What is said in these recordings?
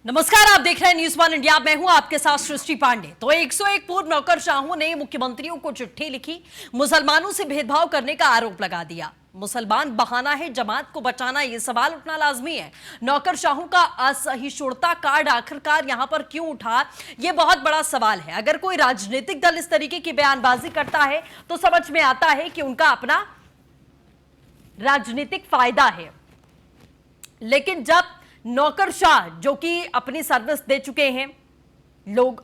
नमस्कार, आप देख रहे हैं न्यूज़ वन इंडिया। मैं हूं आपके साथ सृष्टि पांडे। तो 101 पूर्व नौकरशाहों ने मुख्यमंत्रियों को चिट्ठी लिखी, मुसलमानों से भेदभाव करने का आरोप लगा दिया। मुसलमान बहाना है, जमात को बचाना, यह सवाल उठना लाजमी है। नौकरशाहों का असहिष्णुता कार्ड आखिरकार यहां पर क्यों उठा, यह बहुत बड़ा सवाल है। अगर कोई राजनीतिक दल इस तरीके की बयानबाजी करता है तो समझ में आता है कि उनका अपना राजनीतिक फायदा है। लेकिन जब नौकरशाह जो कि अपनी सर्विस दे चुके हैं लोग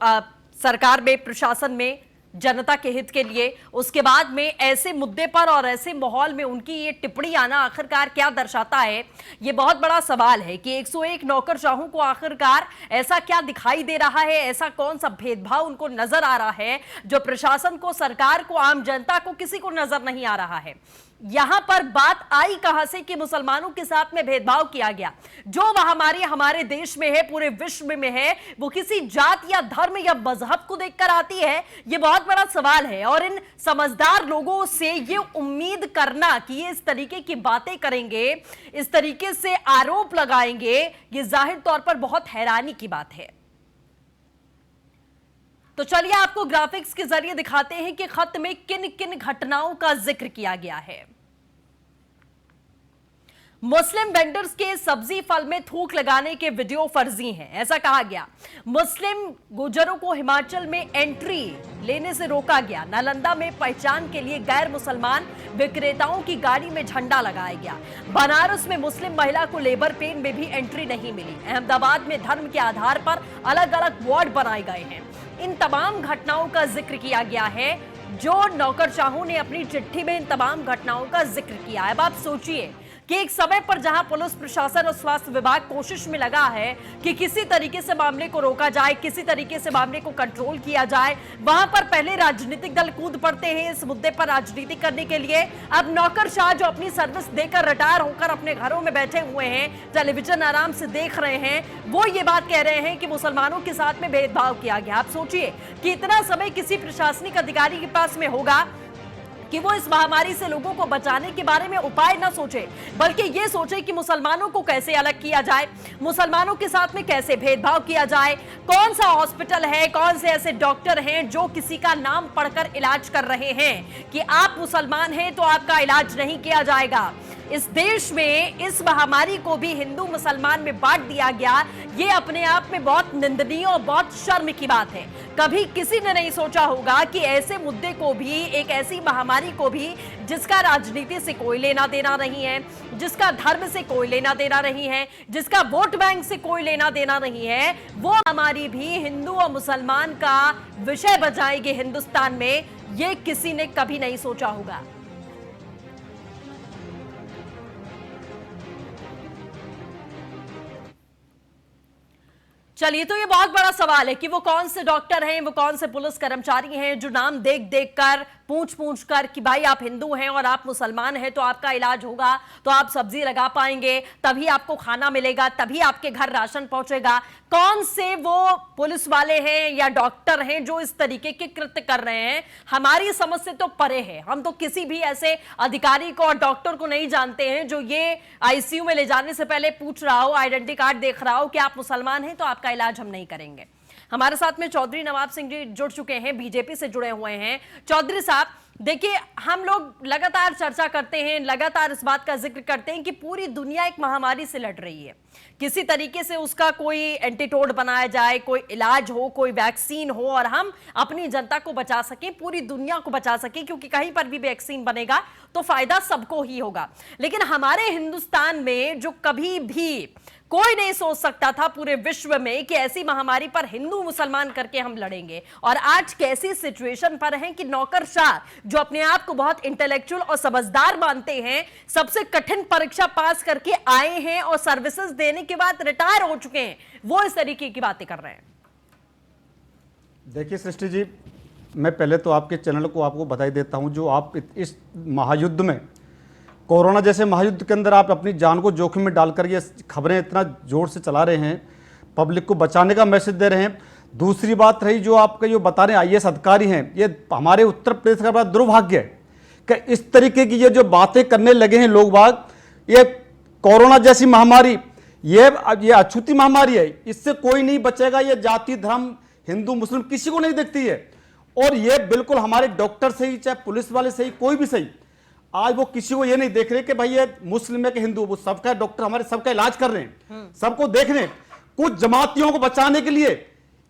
सरकार में, प्रशासन में, जनता के हित के लिए, उसके बाद में ऐसे मुद्दे पर और ऐसे माहौल में उनकी ये टिप्पणी आना आखिरकार क्या दर्शाता है, ये बहुत बड़ा सवाल है कि 101 नौकरशाहों को आखिरकार ऐसा क्या दिखाई दे रहा है, ऐसा कौन सा भेदभाव उनको नजर आ रहा है जो प्रशासन को, सरकार को, आम जनता को, किसी को नजर नहीं आ रहा है। यहां पर बात आई कहां से कि मुसलमानों के साथ में भेदभाव किया गया। जो महामारी हमारे देश में है, पूरे विश्व में है, वो किसी जात या धर्म या मजहब को देखकर आती है, ये बहुत बड़ा सवाल है। और इन समझदार लोगों से ये उम्मीद करना कि ये इस तरीके की बातें करेंगे, इस तरीके से आरोप लगाएंगे, ये जाहिर तौर पर बहुत हैरानी की बात है। तो चलिए आपको ग्राफिक्स के जरिए दिखाते हैं कि खत में किन किन घटनाओं का जिक्र किया गया है। मुस्लिम वेंडर्स के सब्जी फल में थूक लगाने के वीडियो फर्जी हैं, ऐसा कहा गया। मुस्लिम गुजरों को हिमाचल में एंट्री लेने से रोका गया। नालंदा में पहचान के लिए गैर मुसलमान विक्रेताओं की गाड़ी में झंडा लगाया गया। बनारस में मुस्लिम महिला को लेबर पेन में भी एंट्री नहीं मिली। अहमदाबाद में धर्म के आधार पर अलग अलग वार्ड बनाए गए हैं। इन तमाम घटनाओं का जिक्र किया गया है जो नौकरशाहों ने अपनी चिट्ठी में इन तमाम घटनाओं का जिक्र किया है। अब आप सोचिए कि एक समय पर जहां पुलिस प्रशासन और स्वास्थ्य विभाग कोशिश में लगा है कि किसी तरीके से मामले को रोका जाए, किसी तरीके से मामले को कंट्रोल किया जाए, वहां पर पहले राजनीतिक दल कूद पड़ते हैं इस मुद्दे पर राजनीति करने के लिए। अब नौकरशाह जो अपनी सर्विस देकर रिटायर होकर अपने घरों में बैठे हुए हैं, टेलीविजन आराम से देख रहे हैं, वो ये बात कह रहे हैं कि मुसलमानों के साथ में भेदभाव किया गया। आप सोचिए कि इतना समय किसी प्रशासनिक अधिकारी के पास में होगा कि वो इस महामारी से लोगों को बचाने के बारे में उपाय ना सोचे, बल्कि ये सोचे कि मुसलमानों को कैसे अलग किया जाए, मुसलमानों के साथ में कैसे भेदभाव किया जाए, कौन सा हॉस्पिटल है, कौन से ऐसे डॉक्टर हैं जो किसी का नाम पढ़कर इलाज कर रहे हैं कि आप मुसलमान हैं तो आपका इलाज नहीं किया जाएगा। इस देश में इस महामारी को भी हिंदू मुसलमान में बांट दिया गया, ये अपने आप में बहुत निंदनीय और बहुत शर्म की बात है। कभी किसी ने नहीं सोचा होगा कि ऐसे मुद्दे को भी, एक ऐसी महामारी को भी जिसका राजनीति से कोई लेना देना नहीं है, जिसका धर्म से कोई लेना देना नहीं है, जिसका वोट बैंक से कोई लेना देना नहीं है, वो महामारी भी हिंदू और मुसलमान का विषय बन जाएगी हिंदुस्तान में, ये किसी ने कभी नहीं सोचा होगा। चलिए, तो ये बहुत बड़ा सवाल है कि वो कौन से डॉक्टर हैं, वो कौन से पुलिस कर्मचारी हैं जो नाम देख देख कर, पूछ पूछ कर कि भाई आप हिंदू हैं और आप मुसलमान हैं तो आपका इलाज होगा, तो आप सब्जी लगा पाएंगे, तभी आपको खाना मिलेगा, तभी आपके घर राशन पहुंचेगा। कौन से वो पुलिस वाले हैं या डॉक्टर हैं जो इस तरीके के कृत्य कर रहे हैं, हमारी समझ से तो परे है। हम तो किसी भी ऐसे अधिकारी को और डॉक्टर को नहीं जानते हैं जो ये आईसीयू में ले जाने से पहले पूछ रहा हो, आइडेंटिटी कार्ड देख रहा हो कि आप मुसलमान हैं तो आपका इलाज हम नहीं करेंगे। हमारे साथ में चौधरी नवाब सिंह जी जुड़ चुके हैं, बीजेपी से जुड़े हुए हैं। चौधरी साहब, देखिए, हम लोग लगातार चर्चा करते हैं, लगातार इस बात का जिक्र करते हैं कि पूरी दुनिया एक महामारी से लड़ रही है, किसी तरीके से उसका कोई एंटीटोड बनाया जाए, कोई इलाज हो, कोई वैक्सीन हो और हम अपनी जनता को बचा सकें, पूरी दुनिया को बचा सकें, क्योंकि कहीं पर भी वैक्सीन बनेगा तो फायदा सबको ही होगा। लेकिन हमारे हिंदुस्तान में जो कभी भी कोई नहीं सोच सकता था पूरे विश्व में कि ऐसी महामारी पर हिंदू मुसलमान करके हम लड़ेंगे, और आज कैसी सिचुएशन पर हैं कि नौकरशाह जो अपने आप को बहुत इंटेलेक्चुअल और समझदार मानते हैं, सबसे कठिन परीक्षा पास करके आए हैं और सर्विसेज देने के बाद रिटायर हो चुके हैं, वो इस तरीके की बातें कर रहे हैं। देखिए सृष्टि जी, मैं पहले तो आपके चैनल को आपको बधाई देता हूं जो आप इस महायुद्ध में, कोरोना जैसे महायुद्ध के अंदर आप अपनी जान को जोखिम में डालकर ये खबरें इतना जोर से चला रहे हैं, पब्लिक को बचाने का मैसेज दे रहे हैं। दूसरी बात रही जो आपके जो बता रहे हैं आईएएस अधिकारी हैं, ये हमारे उत्तर प्रदेश का बड़ा दुर्भाग्य है कि इस तरीके की ये जो बातें करने लगे हैं लोग बाग, ये कोरोना जैसी महामारी ये अछूती महामारी है, इससे कोई नहीं बचेगा। ये जाति धर्म हिंदू मुस्लिम किसी को नहीं देखती है। और ये बिल्कुल हमारे डॉक्टर से ही, चाहे पुलिस वाले से ही, कोई भी सही, आज वो किसी को ये नहीं देख रहे कि भाई ये मुस्लिम है कि हिंदू, वो सबका डॉक्टर हमारे सबका इलाज कर रहे हैं, सबको देख रहे हैं। कुछ जमातियों को बचाने के लिए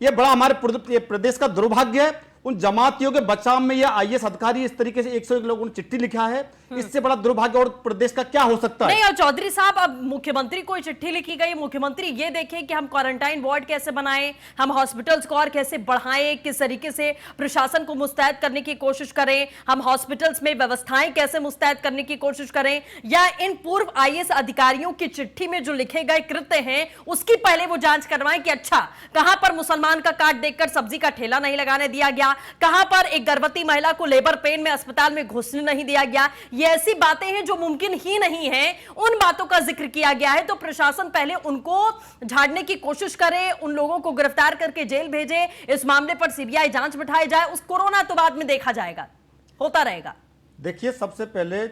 ये बड़ा हमारे प्रदेश का दुर्भाग्य है। उन जमातियों के बचाव में ये आईएएस अधिकारी इस तरीके से 101 लोगों ने चिट्ठी लिखा है, इससे बड़ा दुर्भाग्य और प्रदेश का क्या हो सकता है? नहीं, और चौधरी साहब, अब मुख्यमंत्री को चिट्ठी लिखी गई, मुख्यमंत्री ये देखें कि हम क्वारंटाइन वार्ड कैसे बनाएं, हम हॉस्पिटल्स को और कैसे बढ़ाएं, किस तरीके से प्रशासन को मुस्तैद करने की कोशिश करें, हम हॉस्पिटल्स में व्यवस्थाएं कैसे मुस्तैद करने की कोशिश करें, या इन पूर्व आईएएस अधिकारियों की चिट्ठी में जो लिखे गए कृत्य हैं उसकी पहले वो जांच करवाएं कि अच्छा कहां पर मुसलमान का कार्ड देखकर सब्जी का ठेला नहीं लगाने दिया गया, कहां पर एक गर्भवती महिला को लेबर पेन में अस्पताल में घुसने नहीं दिया गया। ये ऐसी बातें हैं जो मुमकिन ही नहीं है, उन बातों का जिक्र किया गया है। तो प्रशासन पहले उनको झाड़ने की कोशिश करे, उन लोगों को गिरफ्तार करके जेल भेजे, इस मामले पर सीबीआई जांच बिठाई जाए। उस कोरोना तो बाद में देखा जाएगा, होता रहेगा। देखिए, सबसे पहले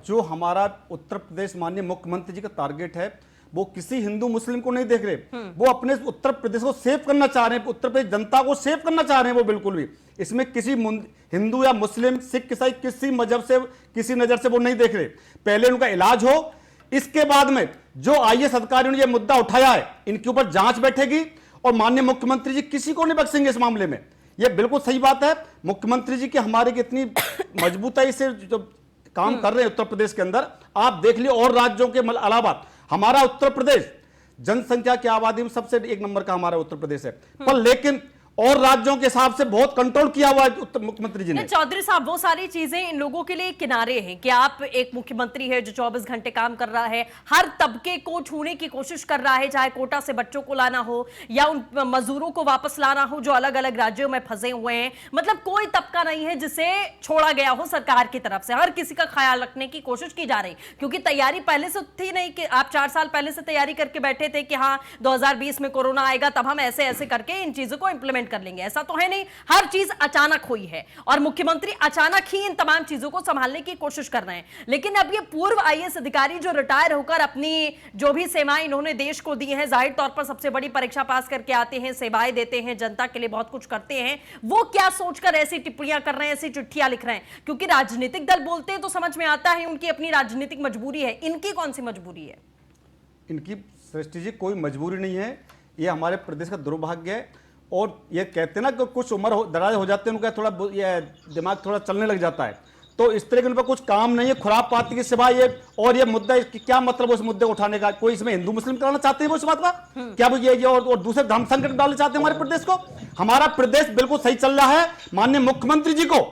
जो हमारा उत्तर प्रदेश माननीय मुख्यमंत्री जी का टारगेट है, वो किसी हिंदू मुस्लिम को नहीं देख रहे, वो अपने उत्तर प्रदेश को सेव करना चाह रहे हैं, उत्तर प्रदेश जनता को सेव करना चाह रहे हैं। वो बिल्कुल भी इसमें किसी हिंदू या मुस्लिम, सिख, ईसाई, किसी मजहब से, किसी नजर से वो नहीं देख रहे। पहले उनका इलाज हो, इसके बाद में जो आईएएस अधिकारियों ने यह मुद्दा उठाया है, इनके ऊपर जांच बैठेगी और माननीय मुख्यमंत्री जी किसी को नहीं बख्शेंगे इस मामले में। यह बिल्कुल सही बात है। मुख्यमंत्री जी की हमारे की इतनी मजबूताई से जो काम कर रहे हैं उत्तर प्रदेश के अंदर, आप देख लियो और राज्यों के अलावा हमारा उत्तर प्रदेश जनसंख्या की आबादी में सबसे 1 नंबर का हमारा उत्तर प्रदेश है, पर लेकिन और राज्यों के हिसाब से बहुत कंट्रोल किया हुआ है उत्तर मुख्यमंत्री जी ने। चौधरी साहब, वो सारी चीजें इन लोगों के लिए किनारे हैं कि आप एक मुख्यमंत्री है जो 24 घंटे काम कर रहा है, हर तबके को छूने की कोशिश कर रहा है, चाहे कोटा से बच्चों को लाना हो या उन मजदूरों को वापस लाना हो जो अलग अलग राज्यों में फंसे हुए हैं। मतलब कोई तबका नहीं है जिसे छोड़ा गया हो सरकार की तरफ से, हर किसी का ख्याल रखने की कोशिश की जा रही, क्योंकि तैयारी पहले से थी नहीं कि आप 4 साल पहले से तैयारी करके बैठे थे कि हाँ 2020 में कोरोना आएगा तब हम ऐसे ऐसे करके इन चीजों को इंप्लीमेंट कर लेंगे। ऐसा तो है नहीं, हर चीज अचानक हुई है और मुख्यमंत्री अचानक ही इन तमाम चीजों को संभालने की कोशिश कर रहे हैं। लेकिन अब ये पूर्व आईएएस अधिकारी जो रिटायर होकर अपनी जो भी सेवाएं इन्होंने देश को दी हैं, जाहिर तौर पर सबसे बड़ी परीक्षा पास करके आते हैं, सेवाएं देते हैं, जनता के लिए बहुत कुछ करते हैं, वो क्या सोचकर ऐसी टिप्पणियां कर रहे हैं, ऐसी चिट्ठियां लिख रहे हैं? क्योंकि राजनीतिक दल बोलते हैं तो समझ में आता है उनकी अपनी राजनीतिक मजबूरी है, इनकी कौन सी मजबूरी है? इनकी सृष्टि जी कोई मजबूरी नहीं है, ये हमारे प्रदेश का दुर्भाग्य है। और ये कहते हैं ना कि कुछ उम्र दराज हो जाते हैं, उनका थोड़ा ये दिमाग थोड़ा चलने लग जाता है, तो इस तरह के उन पर कुछ काम नहीं है खुरापाती के सिवाय। ये और ये मुद्दा क्या मतलब उस मुद्दे को उठाने का? कोई इसमें हिंदू मुस्लिम कराना चाहते हैं वो इस बात का? क्या वो ये और दूसरे धर्म संकट डालना चाहते हैं हमारे प्रदेश को? हमारा प्रदेश बिल्कुल सही चल रहा है। माननीय मुख्यमंत्री जी को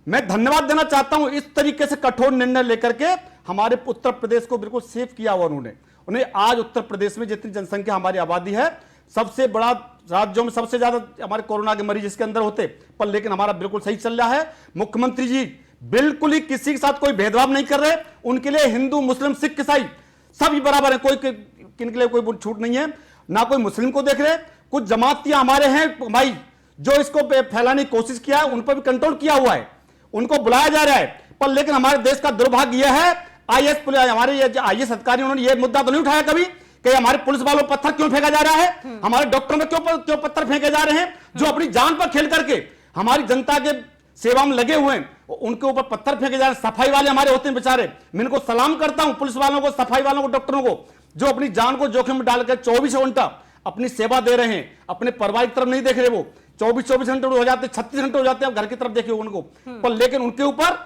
मैं धन्यवाद देना चाहता हूं, इस तरीके से कठोर निर्णय लेकर के हमारे उत्तर प्रदेश को बिल्कुल सेव किया हुआ उन्हें। आज उत्तर प्रदेश में जितनी जनसंख्या हमारी आबादी है, सबसे बड़ा राज्यों में सबसे ज्यादा हमारे कोरोना के मरीज इसके अंदर होते, पर लेकिन हमारा बिल्कुल सही चल रहा है। मुख्यमंत्री जी बिल्कुल ही किसी के साथ कोई भेदभाव नहीं कर रहे, उनके लिए हिंदू मुस्लिम सिख ईसाई सभी बराबर है, कोई किनके लिए कोई छूट नहीं है, ना कोई मुस्लिम को देख रहे। कुछ जमातियां हमारे हैं भाई जो इसको फैलाने की कोशिश किया है, उन पर भी कंट्रोल किया हुआ है, उनको बुलाया जा रहा है, पर लेकिन हमारे देश का दुर्भाग्य यह है हमारे आईएएस अधिकारी उन्होंने यह मुद्दा तो नहीं उठाया कभी कि हमारे पुलिस वालों पर पत्थर क्यों फेंका जा रहा है, हमारे डॉक्टरों में क्यों पत्थर फेंके जा रहे हैं, जो अपनी जान पर खेल करके हमारी जनता के सेवा में लगे हुए हैं, उनके ऊपर पत्थर फेंके जा रहे हैं। सफाई वाले हमारे होते हैं बेचारे, मैं इनको सलाम करता हूं, पुलिस वालों को, सफाई वालों को, डॉक्टरों को, जो अपनी जान को जोखिम में डालकर 24 घंटा अपनी सेवा दे रहे हैं, अपने परिवार की तरफ नहीं देख रहे। वो 24 घंटे हो जाते, 36 घंटे हो जाते हैं, घर की तरफ देखिए उनको, पर लेकिन उनके ऊपर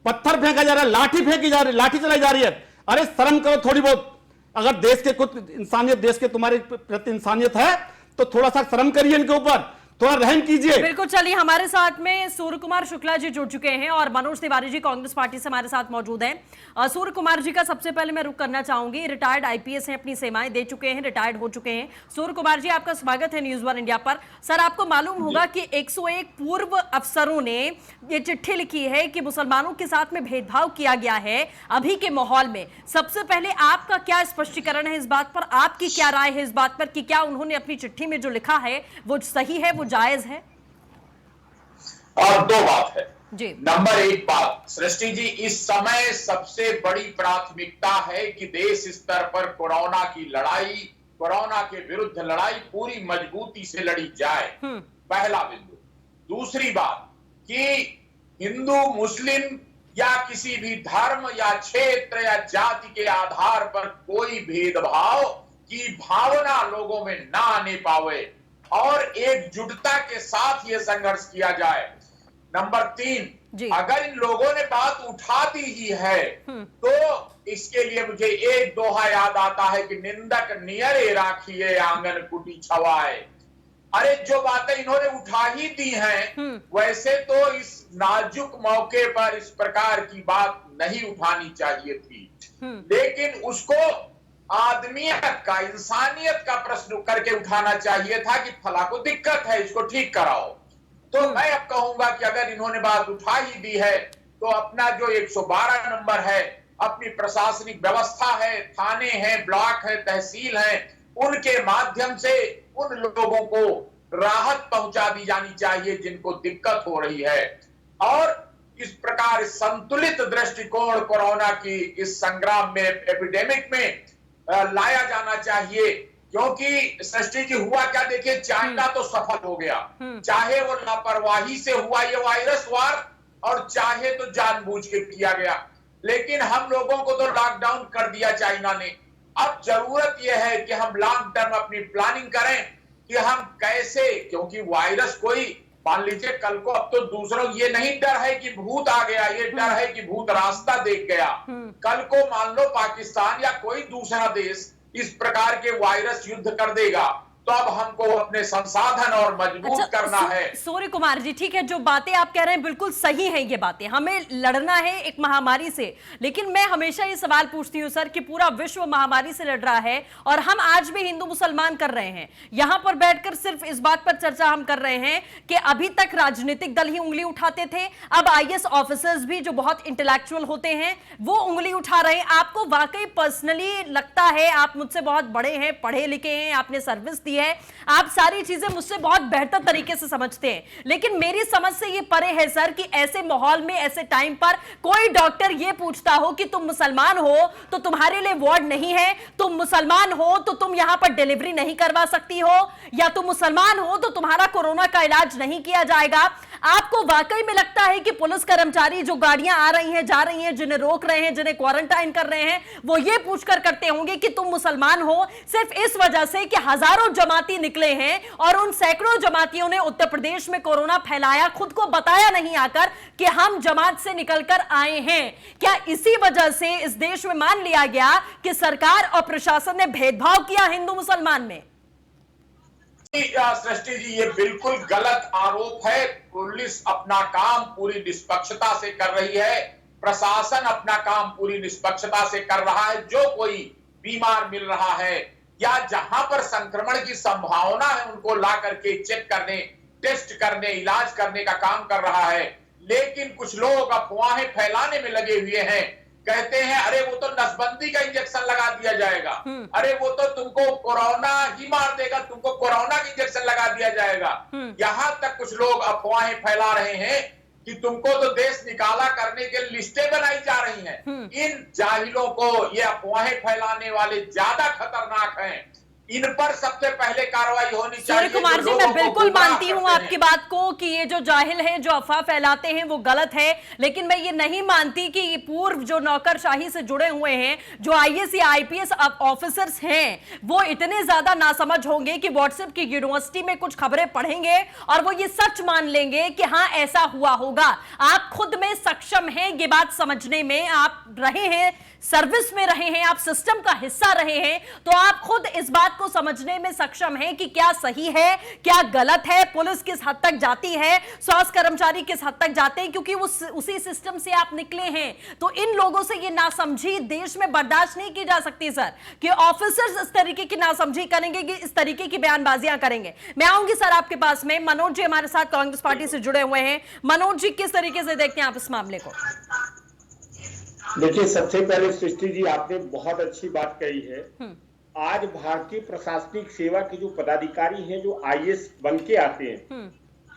पत्थर फेंका जा रहा है, लाठी फेंकी जा रही है, लाठी चलाई जा रही है। अरे शर्म करो थोड़ी बहुत, अगर देश के कुछ इंसानियत, देश के तुम्हारे प्रति इंसानियत है तो थोड़ा सा शर्म करिए, इनके ऊपर थोड़ा रहम कीजिए। बिल्कुल। चलिए, हमारे साथ में सूर्य कुमार शुक्ला जी जुड़ चुके हैं और मनोज तिवारी जी कांग्रेस पार्टी से हमारे साथ मौजूद हैं। सूर्य कुमार जी का सबसे पहले मैं रुख करना चाहूंगी, रिटायर्ड आईपीएस हैं, अपनी सेवाएं दे चुके हैं, रिटायर्ड हो चुके हैं। सूर्य कुमार जी, आपका स्वागत है न्यूज वन इंडिया पर। सर, आपको मालूम होगा कि 101 पूर्व अफसरों ने ये चिट्ठी लिखी है कि मुसलमानों के साथ में भेदभाव किया गया है अभी के माहौल में। सबसे पहले आपका क्या स्पष्टीकरण है इस बात पर, आपकी क्या राय है इस बात पर कि क्या उन्होंने अपनी चिट्ठी में जो लिखा है वो सही है, वो जायज है? दो बात है। जी। नंबर एक बात सृष्टि जी, इस समय सबसे बड़ी प्राथमिकता है कि देश स्तर पर कोरोना की लड़ाई, कोरोना के विरुद्ध लड़ाई पूरी मजबूती से लड़ी जाए, पहला बिंदु। दूसरी बात कि हिंदू मुस्लिम या किसी भी धर्म या क्षेत्र या जाति के आधार पर कोई भेदभाव की भावना लोगों में ना आने पावे और एकजुटता के साथ ये संघर्ष किया जाए। नंबर 3, अगर इन लोगों ने बात उठा दी ही है तो इसके लिए मुझे एक दोहा याद आता है कि निंदक नियरे राखिए आंगन कुटी छवाए। अरे जो बातें इन्होंने उठा ही दी हैं, वैसे तो इस नाजुक मौके पर इस प्रकार की बात नहीं उठानी चाहिए थी, लेकिन उसको आदमियत का, इंसानियत का प्रश्न करके उठाना चाहिए था कि फला को दिक्कत है, इसको ठीक कराओ। तो मैं अब कहूंगा कि अगर इन्होंने बात उठा ही दी है तो अपना जो 112 नंबर है, अपनी प्रशासनिक व्यवस्था है, थाने हैं, ब्लॉक है, तहसील है, उनके माध्यम से उन लोगों को राहत पहुंचा दी जानी चाहिए जिनको दिक्कत हो रही है। और इस प्रकार संतुलित दृष्टिकोण कोरोना की इस संग्राम में, एपिडेमिक में लाया जाना चाहिए। क्योंकि सृष्टि जी हुआ क्या, देखिए चाइना तो सफल हो गया, चाहे वो लापरवाही से हुआ ये वायरस वार और चाहे तो जानबूझ के किया गया, लेकिन हम लोगों को तो लॉकडाउन कर दिया चाइना ने। अब जरूरत यह है कि हम लॉन्ग टर्म अपनी प्लानिंग करें कि हम कैसे, क्योंकि वायरस कोई, मान लीजिए कल को, अब तो दूसरों ये नहीं डर है कि भूत आ गया, ये डर है कि भूत रास्ता देख गया। कल को मान लो पाकिस्तान या कोई दूसरा देश इस प्रकार के वायरस युद्ध कर देगा, तो अब हमको अपने संसाधन और मजबूत करना है। सूर्य कुमार जी, ठीक है, जो बातें आप कह रहे हैं बिल्कुल सही हैं, ये बातें, हमें लड़ना है एक महामारी से, लेकिन मैं हमेशा ये सवाल पूछती हूँ सर कि पूरा विश्व महामारी से लड़ रहा है और हम आज भी हिंदू मुसलमान कर रहे हैं, यहां पर बैठकर सिर्फ इस बात पर चर्चा हम कर रहे हैं कि अभी तक राजनीतिक दल ही उंगली उठाते थे, अब IAS ऑफिसर्स भी जो बहुत इंटेलेक्चुअल होते हैं वो उंगली उठा रहे हैं। आपको वाकई पर्सनली लगता है, आप मुझसे बहुत बड़े हैं, पढ़े लिखे हैं, आपने सर्विस दी है, आप सारी चीजें मुझसे बहुत बेहतर तरीके से समझते हैं, लेकिन मेरी समझ से ये परे है सर कि ऐसे माहौल में, ऐसे टाइम पर कोई डॉक्टर ये पूछता हो कि तुम मुसलमान हो तो तुम्हारे लिए वार्ड नहीं है, तुम मुसलमान हो तो तुम यहां पर डिलीवरी नहीं करवा सकती हो, या तुम मुसलमान हो तो तुम्हारा कोरोना का इलाज नहीं किया जाएगा। आपको वाकई में लगता है कि पुलिस कर्मचारी जो गाड़ियां आ रही हैं, जा रही हैं, जिन्हें रोक रहे हैं, जिन्हें क्वारंटाइन कर रहे हैं, वो ये पूछकर करते होंगे कि तुम मुसलमान हो, सिर्फ इस वजह से कि हजारों जमाती निकले हैं और उन सैकड़ों जमातियों ने उत्तर प्रदेश में कोरोना फैलाया, खुद को बताया नहीं आकर कि हम जमात से निकलकर आए हैं। क्या इसी वजह से इस देश में मान लिया गया कि सरकार और प्रशासन ने भेदभाव किया हिंदू मुसलमान में? सृष्टि जी, ये बिल्कुल गलत आरोप है। पुलिस अपना काम पूरी निष्पक्षता से कर रही है, प्रशासन अपना काम पूरी निष्पक्षता से कर रहा है। जो कोई बीमार मिल रहा है या जहां पर संक्रमण की संभावना है उनको ला करके चेक करने, टेस्ट करने, इलाज करने का काम कर रहा है। लेकिन कुछ लोग अफवाहें फैलाने में लगे हुए हैं, कहते हैं अरे वो तो नसबंदी का इंजेक्शन लगा दिया जाएगा, अरे वो तो तुमको कोरोना ही मार देगा, तुमको कोरोना का इंजेक्शन लगा दिया जाएगा। यहां तक कुछ लोग अफवाहें फैला रहे हैं कि तुमको तो देश निकाला करने के लिस्टें बनाई जा रही हैं। इन जाहिलों को, ये अफवाहें फैलाने वाले ज्यादा खतरनाक हैं, इन पर सबसे पहले कार्रवाई होनी चाहिए। सूर्य कुमार जी, मैं बिल्कुल मानती हूं आपकी बात को कि ये जो जाहिल हैं, जो अफवाह फैलाते हैं वो गलत है, लेकिन मैं ये नहीं मानती कि ये पूर्व जो नौकरशाही से जुड़े हुए हैं, जो IAS या IPS ऑफिसर्स हैं, वो इतने ज्यादा नासमझ होंगे कि व्हाट्सएप की यूनिवर्सिटी में कुछ खबरें पढ़ेंगे और वो ये सच मान लेंगे कि हाँ ऐसा हुआ होगा। आप खुद में सक्षम हैं ये बात समझने में, आप रहे हैं, सर्विस में रहे हैं, आप सिस्टम का हिस्सा रहे हैं, तो आप खुद इस बात को समझने में सक्षम हैं कि क्या सही है, क्या गलत है, पुलिस किस हद तक जाती है, स्वास्थ्य कर्मचारी किस हद तक जाते हैं, क्योंकि उसी सिस्टम से आप निकले हैं। तो इन लोगों से ये नासमझी देश में बर्दाश्त नहीं की जा सकती सर, कि ऑफिसर्स इस तरीके की नासमझी करेंगे, कि इस तरीके की बयानबाजियां करेंगे। मैं आऊंगी सर आपके पास में। मनोज जी हमारे साथ कांग्रेस पार्टी से जुड़े हुए हैं। मनोज जी, किस तरीके से देखते हैं आप इस मामले को? देखिए, सबसे पहले सृष्टि जी, आपने बहुत अच्छी बात कही है। आज भारतीय प्रशासनिक सेवा के जो पदाधिकारी हैं, जो IAS बन के आते हैं,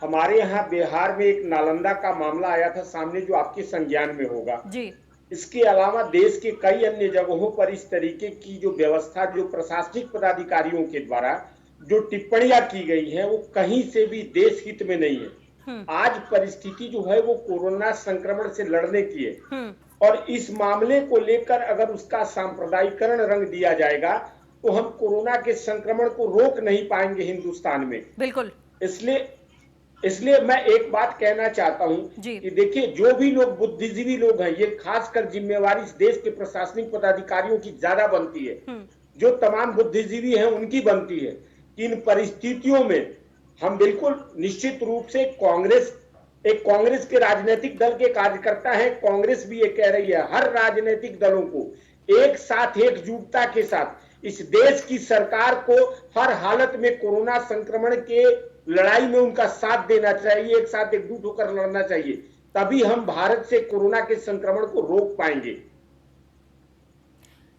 हमारे यहाँ बिहार में एक नालंदा का मामला आया था सामने, जो आपके संज्ञान में होगा जी। इसके अलावा देश के कई अन्य जगहों पर इस तरीके की जो व्यवस्था, जो प्रशासनिक पदाधिकारियों के द्वारा जो टिप्पणियां की गई हैं, वो कहीं से भी देश हित में नहीं है। आज परिस्थिति जो है वो कोरोना संक्रमण से लड़ने की है, और इस मामले को लेकर अगर उसका सांप्रदायिकरण रंग दिया जाएगा तो हम कोरोना के संक्रमण को रोक नहीं पाएंगे हिंदुस्तान में। बिल्कुल। इसलिए मैं एक बात कहना चाहता हूं कि देखिए, जो भी लोग बुद्धिजीवी लोग हैं, ये खासकर जिम्मेवारी इस देश के प्रशासनिक पदाधिकारियों की ज्यादा बनती है, जो तमाम बुद्धिजीवी हैं उनकी बनती है। इन परिस्थितियों में हम बिल्कुल निश्चित रूप से कांग्रेस के राजनीतिक दल के कार्यकर्ता हैं, कांग्रेस भी ये कह रही है हर राजनीतिक दलों को एक साथ एकजुटता के साथ इस देश की सरकार को हर हालत में कोरोना संक्रमण के लड़ाई में उनका साथ देना चाहिए, एक साथ एकजुट होकर लड़ना चाहिए, तभी हम भारत से कोरोना के संक्रमण को रोक पाएंगे।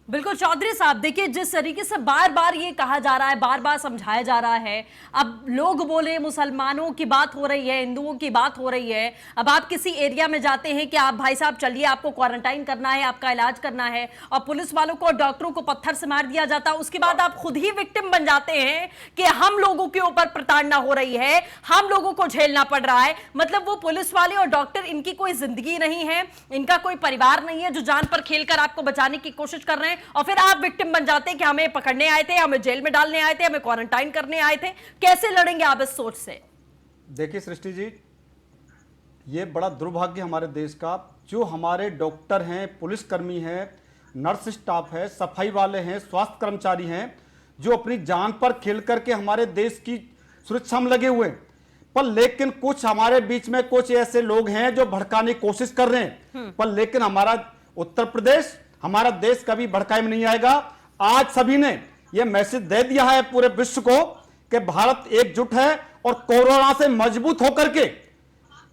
बिल्कुल चौधरी साहब, देखिए जिस तरीके से बार बार ये कहा जा रहा है, बार बार समझाया जा रहा है, अब लोग बोले मुसलमानों की बात हो रही है, हिंदुओं की बात हो रही है, अब आप किसी एरिया में जाते हैं कि आप भाई साहब चलिए आपको क्वारंटाइन करना है, आपका इलाज करना है, और पुलिस वालों को, डॉक्टरों को पत्थर से मार दिया जाता है, उसके बाद आप खुद ही विक्टिम बन जाते हैं कि हम लोगों के ऊपर प्रताड़ना हो रही है, हम लोगों को झेलना पड़ रहा है। मतलब वो पुलिस वाले और डॉक्टर, इनकी कोई जिंदगी नहीं है, इनका कोई परिवार नहीं है जो जान पर खेलकर आपको बचाने की कोशिश कर रहे हैं, और फिर आप विक्टिम बन जाते हैं कि हमें पकड़ने आए थे, हमें जेल में डालने आए थे, हमें क्वारंटाइन करने आए थे। कैसे लड़ेंगे आप इस सोच से? देखिए सृष्टि जी, ये बड़ा दुर्भाग्य हमारे देश का, जो हमारे डॉक्टर हैं, पुलिसकर्मी हैं, नर्स स्टाफ है, सफाई वाले हैं, स्वास्थ्य कर्मचारी हैं, जो अपनी जान पर खेल करके हमारे देश की सुरक्षा में लगे हुए हैं, पर लेकिन कुछ हमारे बीच में कुछ ऐसे लोग हैं जो भड़काने की कोशिश कर रहे हैं। पर लेकिन हमारा उत्तर प्रदेश, हमारा देश कभी भड़काए में नहीं आएगा। आज सभी ने यह मैसेज दे दिया है पूरे विश्व को कि भारत एकजुट है और कोरोना से मजबूत होकर के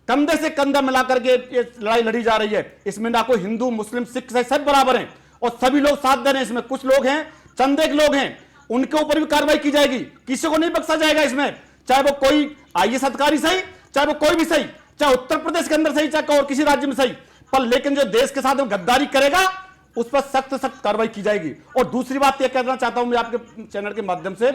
कंधे से कंधा मिलाकर के ये लड़ाई लड़ी जा रही है। इसमें ना कोई हिंदू, मुस्लिम, सिख सब बराबर हैं और सभी लोग साथ दे रहे हैं। इसमें कुछ लोग हैं, चंद एक लोग हैं, उनके ऊपर भी कार्रवाई की जाएगी, किसी को नहीं बख्शा जाएगा इसमें, चाहे वो कोई आईएएस अधिकारी सही, चाहे वो कोई भी सही, चाहे उत्तर प्रदेश के अंदर सही, चाहे और किसी राज्य में सही, पर लेकिन जो देश के साथ में गद्दारी करेगा उस पर सख्त सख्त कार्रवाई की जाएगी। और दूसरी बात यह कहना चाहता हूं मैं आपके चैनल के माध्यम से,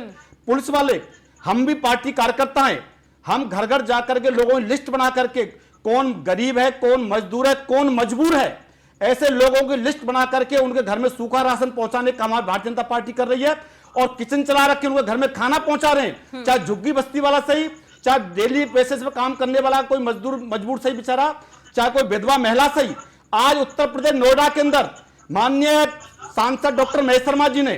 पुलिस वाले, हम भी पार्टी कार्यकर्ता हैं, हम घर घर जाकर के लोगों की लिस्ट बना करके कौन गरीब है, कौन मजदूर है, कौन मजबूर है, ऐसे लोगों की लिस्ट बना करके उनके घर में सूखा राशन पहुंचाने का हमारी भारतीय जनता पार्टी कर रही है, और किचन चला रखे उनके घर में खाना पहुंचा रहे हैं, चाहे झुग्गी बस्ती वाला सही, चाहे डेली बेसिस पे काम करने वाला कोई मजबूर सही बेचारा, चाहे कोई विधवा महिला सही। आज उत्तर प्रदेश नोएडा के अंदर माननीय सांसद डॉक्टर महेश शर्मा जी ने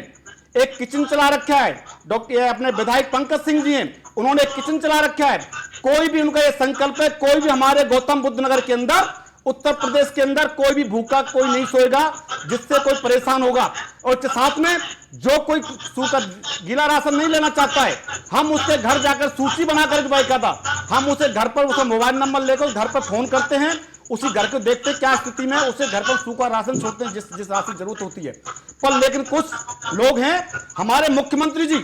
एक किचन चला रखा है, डॉक्टर अपने विधायक पंकज सिंह जी हैं, उन्होंने एक किचन चला रखा है। कोई भी उनका ये संकल्प है, कोई भी हमारे गौतम बुद्ध नगर के अंदर, उत्तर प्रदेश के अंदर कोई भी भूखा कोई नहीं सोएगा जिससे कोई परेशान होगा। और साथ में जो कोई सूखा गीला राशन नहीं लेना चाहता है, हम उससे घर जाकर सूची बनाकर बाकायदा हम उसे घर पर उसका मोबाइल नंबर लेकर घर पर फोन करते हैं, उसी घर को देखते क्या स्थिति में, उसे घर पर सूखा राशन छोड़ते हैं जिस राशि जरूरत होती है। पर लेकिन कुछ लोग हैं, हमारे मुख्यमंत्री जी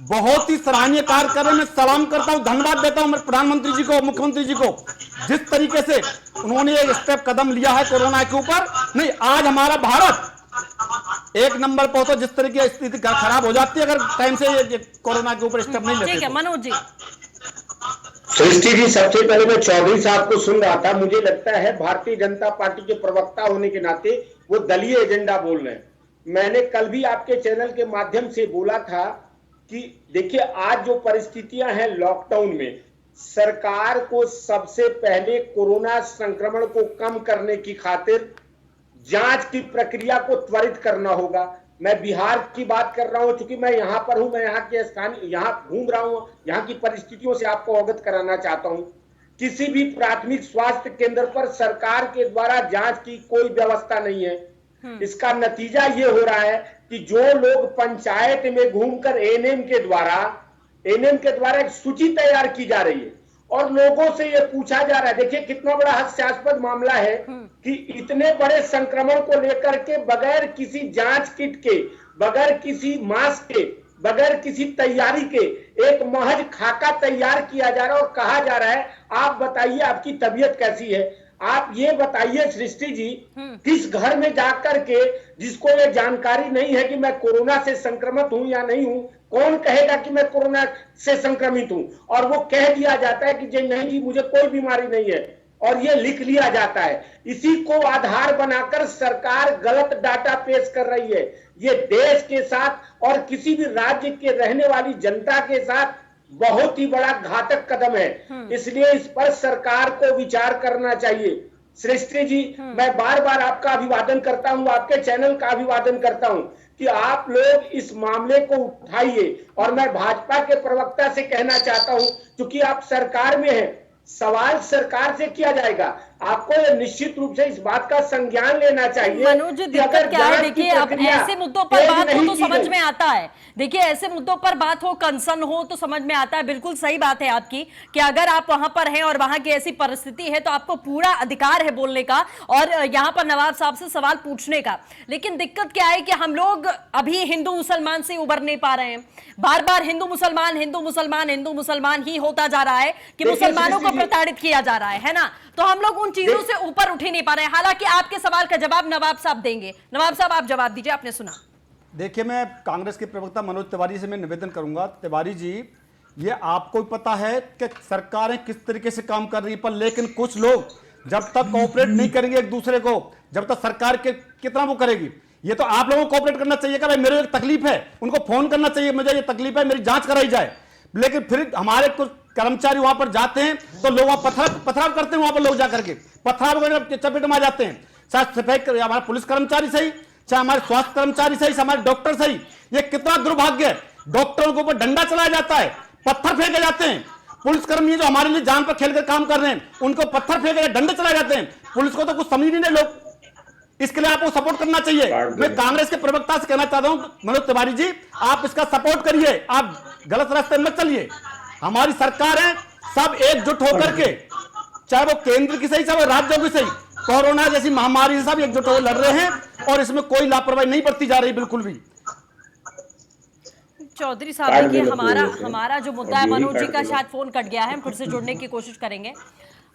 बहुत ही सराहनीय कार्य कर रहे हैं, मैं सलाम करता हूं, धन्यवाद देता हूं प्रधानमंत्री जी को, मुख्यमंत्री जी को, जिस तरीके से उन्होंने एक स्टेप कदम लिया है कोरोना के ऊपर। नहीं, आज हमारा भारत एक नंबर पर होता, जिस तरीके की स्थिति खराब हो जाती है अगर टाइम से कोरोना के ऊपर स्टेप नहीं लेते। ठीक है मनोज जी। सृष्टि जी, सबसे पहले मैं चौधरी साहब को सुन रहा था, मुझे लगता है भारतीय जनता पार्टी के प्रवक्ता होने के नाते वो दलीय एजेंडा बोल रहे हैं। मैंने कल भी आपके चैनल के माध्यम से बोला था कि देखिए, आज जो परिस्थितियां हैं लॉकडाउन में, सरकार को सबसे पहले कोरोना संक्रमण को कम करने की खातिर जांच की प्रक्रिया को त्वरित करना होगा। मैं बिहार की बात कर रहा हूं, चूंकि मैं यहां पर हूं, मैं यहाँ के स्थानीय, यहाँ घूम रहा हूं, यहाँ की परिस्थितियों से आपको अवगत कराना चाहता हूं। किसी भी प्राथमिक स्वास्थ्य केंद्र पर सरकार के द्वारा जांच की कोई व्यवस्था नहीं है। इसका नतीजा ये हो रहा है कि जो लोग पंचायत में घूमकर एएनएम के द्वारा एक सूची तैयार की जा रही है और लोगों से ये पूछा जा रहा है, देखिए कितना बड़ा हास्यास्पद मामला है कि इतने बड़े संक्रमण को लेकर के बगैर किसी जांच किट के, बगैर किसी मास्क के, बगैर किसी तैयारी के एक महज खाका तैयार किया जा रहा है और कहा जा रहा है आप बताइए आपकी तबीयत कैसी है। आप ये बताइए सृष्टि जी, किस घर में जाकर के जिसको ये जानकारी नहीं है कि मैं कोरोना से संक्रमित हूं या नहीं हूं, कौन कहेगा कि मैं कोरोना से संक्रमित हूं, और वो कह दिया जाता है कि जी नहीं जी मुझे कोई बीमारी नहीं है, और ये लिख लिया जाता है। इसी को आधार बनाकर सरकार गलत डाटा पेश कर रही है। ये देश के साथ और किसी भी राज्य के रहने वाली जनता के साथ बहुत ही बड़ा घातक कदम है। इसलिए इस पर सरकार को विचार करना चाहिए। सृष्टि जी, मैं बार बार आपका अभिवादन करता हूं, आपके चैनल का अभिवादन करता हूं कि आप लोग इस मामले को उठाइए, और मैं भाजपा के प्रवक्ता से कहना चाहता हूं, क्योंकि आप सरकार में हैं, सवाल सरकार से किया जाएगा। आपको ये निश्चित रूप से इस बात का संज्ञान लेना चाहिए। मनोज जी, दिक्कत क्या है, देखिए अब ऐसे मुद्दों पर बात हो तो समझ में आता है। देखिए ऐसे मुद्दों पर बात हो, कंसर्न हो तो समझ में आता है। बिल्कुल सही बात है आपकी कि अगर आप वहां पर हैं और वहां की ऐसी परिस्थिति है तो आपको पूरा अधिकार है बोलने का और यहां पर नवाब साहब से सवाल पूछने का। लेकिन दिक्कत क्या है कि हम लोग अभी हिंदू मुसलमान से उबर नहीं पा रहे हैं। बार बार हिंदू मुसलमान हिंदू मुसलमान हिंदू मुसलमान ही होता जा रहा है कि मुसलमानों को प्रताड़ित किया जा रहा है ना। तो हम लोग उन चीजों से ऊपर उठ ही नहीं पा रहे हैं। हालांकि आपके सवाल का जवाब नवाब साहब देंगे। नवाब साहब आप जवाब दीजिए, आपने सुना। देखिए, मैं कांग्रेस के प्रवक्ता मनोज तिवारी से मैं निवेदन करूंगा। तिवारी जी, ये आपको पता है कि सरकारें किस तरीके से काम कर रही है, पर लेकिन कुछ लोग जब तक कोऑपरेट नहीं करेंगे एक दूसरे को, जब तक सरकार के कितना वो करेगी। ये तो आप लोगों को कोऑपरेट करना चाहिए कि भाई मेरे एक तकलीफ है, उनको फोन करना चाहिए, मुझे ये तकलीफ है, मेरी जांच कराई जाए। लेकिन फिर हमारे कुछ कर्मचारी वहां पर जाते हैं तो लोग वहां पथराव करते हैं, वहां पर लोग जाकर के पथराव चपेट में आ जाते हैं। चाहे सफाई हमारे पुलिस कर्मचारी सही, चाहे हमारे स्वास्थ्य कर्मचारी सही, हमारे डॉक्टर सही। ये कितना दुर्भाग्य है, डॉक्टरों के ऊपर डंडा चलाया जाता है, पत्थर फेंके जाते हैं। पुलिसकर्मी जो हमारे लिए जान पर खेलकर काम कर रहे हैं उनको पत्थर फेंके डंडे चलाए जाते हैं। पुलिस को तो कुछ समझ नहीं लोग, इसके लिए आपको सपोर्ट करना चाहिए। मैं कांग्रेस के प्रवक्ता से कहना चाहता हूं मनोज तिवारी जी, आप इसका सपोर्ट करिए, आप गलत रास्ते में मत चलिए। हमारी सरकार है, सब एकजुट होकर के, चाहे वो केंद्र की सही चाहे वो राज्यों की सही, कोरोना जैसी महामारी से सब एकजुट होकर लड़ रहे हैं और इसमें कोई लापरवाही नहीं बरती जा रही बिल्कुल भी। चौधरी साहब, देखिए हमारा जो मुद्दा है, मनोज जी का शायद फोन कट गया है, हम फिर से जुड़ने की कोशिश करेंगे।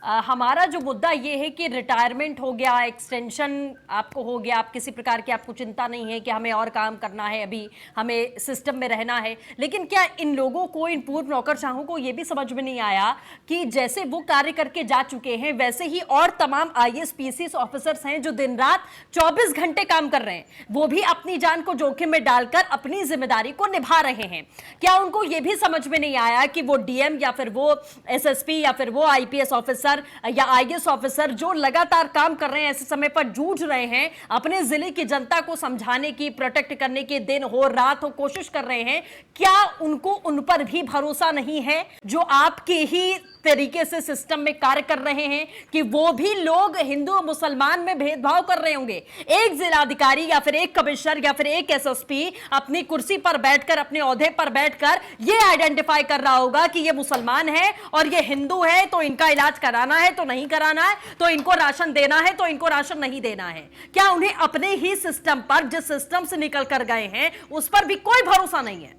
हमारा जो मुद्दा ये है कि रिटायरमेंट हो गया, एक्सटेंशन आपको हो गया, आप किसी प्रकार की आपको चिंता नहीं है कि हमें और काम करना है, अभी हमें सिस्टम में रहना है। लेकिन क्या इन लोगों को, इन पूर्व नौकरशाहों को ये भी समझ में नहीं आया कि जैसे वो कार्य करके जा चुके हैं वैसे ही और तमाम IAS PCS ऑफिसर्स हैं जो दिन रात 24 घंटे काम कर रहे हैं, वो भी अपनी जान को जोखिम में डालकर अपनी जिम्मेदारी को निभा रहे हैं। क्या उनको ये भी समझ में नहीं आया कि वो DM या फिर वो SSP या फिर वो IPS ऑफिसर या IAS ऑफिसर जो लगातार काम कर रहे हैं, ऐसे समय पर जूझ रहे हैं, अपने जिले की जनता को समझाने की, प्रोटेक्ट करने की, दिन हो रात हो कोशिश कर रहे हैं, क्या उनको उन पर भी भरोसा नहीं है जो आपके ही तरीके से सिस्टम में कार्य कर रहे हैं कि वो भी लोग हिंदू मुसलमान में भेदभाव कर रहे होंगे? एक जिलाधिकारी या फिर एक कमिश्नर या फिर एक SSP अपनी कुर्सी पर बैठकर, अपने ओहदे पर बैठकर ये आइडेंटिफाई कर रहा होगा कि ये मुसलमान है और ये हिंदू है, तो इनका इलाज कराना है तो नहीं कराना है, तो इनको राशन देना है तो इनको राशन नहीं देना है। क्या उन्हें अपने ही सिस्टम पर, जिस सिस्टम से निकल कर गए हैं, उस पर भी कोई भरोसा नहीं है?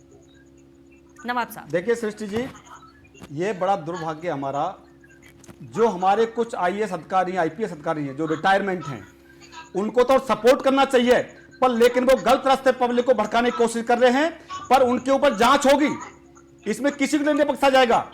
नवाब साहब, देखिए सृष्टि जी, ये बड़ा दुर्भाग्य हमारा, जो हमारे कुछ IAS अधिकारी हैं, IPS अधिकारी हैं जो रिटायरमेंट हैं, उनको तो सपोर्ट करना चाहिए, पर लेकिन वो गलत रास्ते पब्लिक को भड़काने की कोशिश कर रहे हैं। पर उनके ऊपर जांच होगी, इसमें किसी को नहीं बख्शा जाएगा।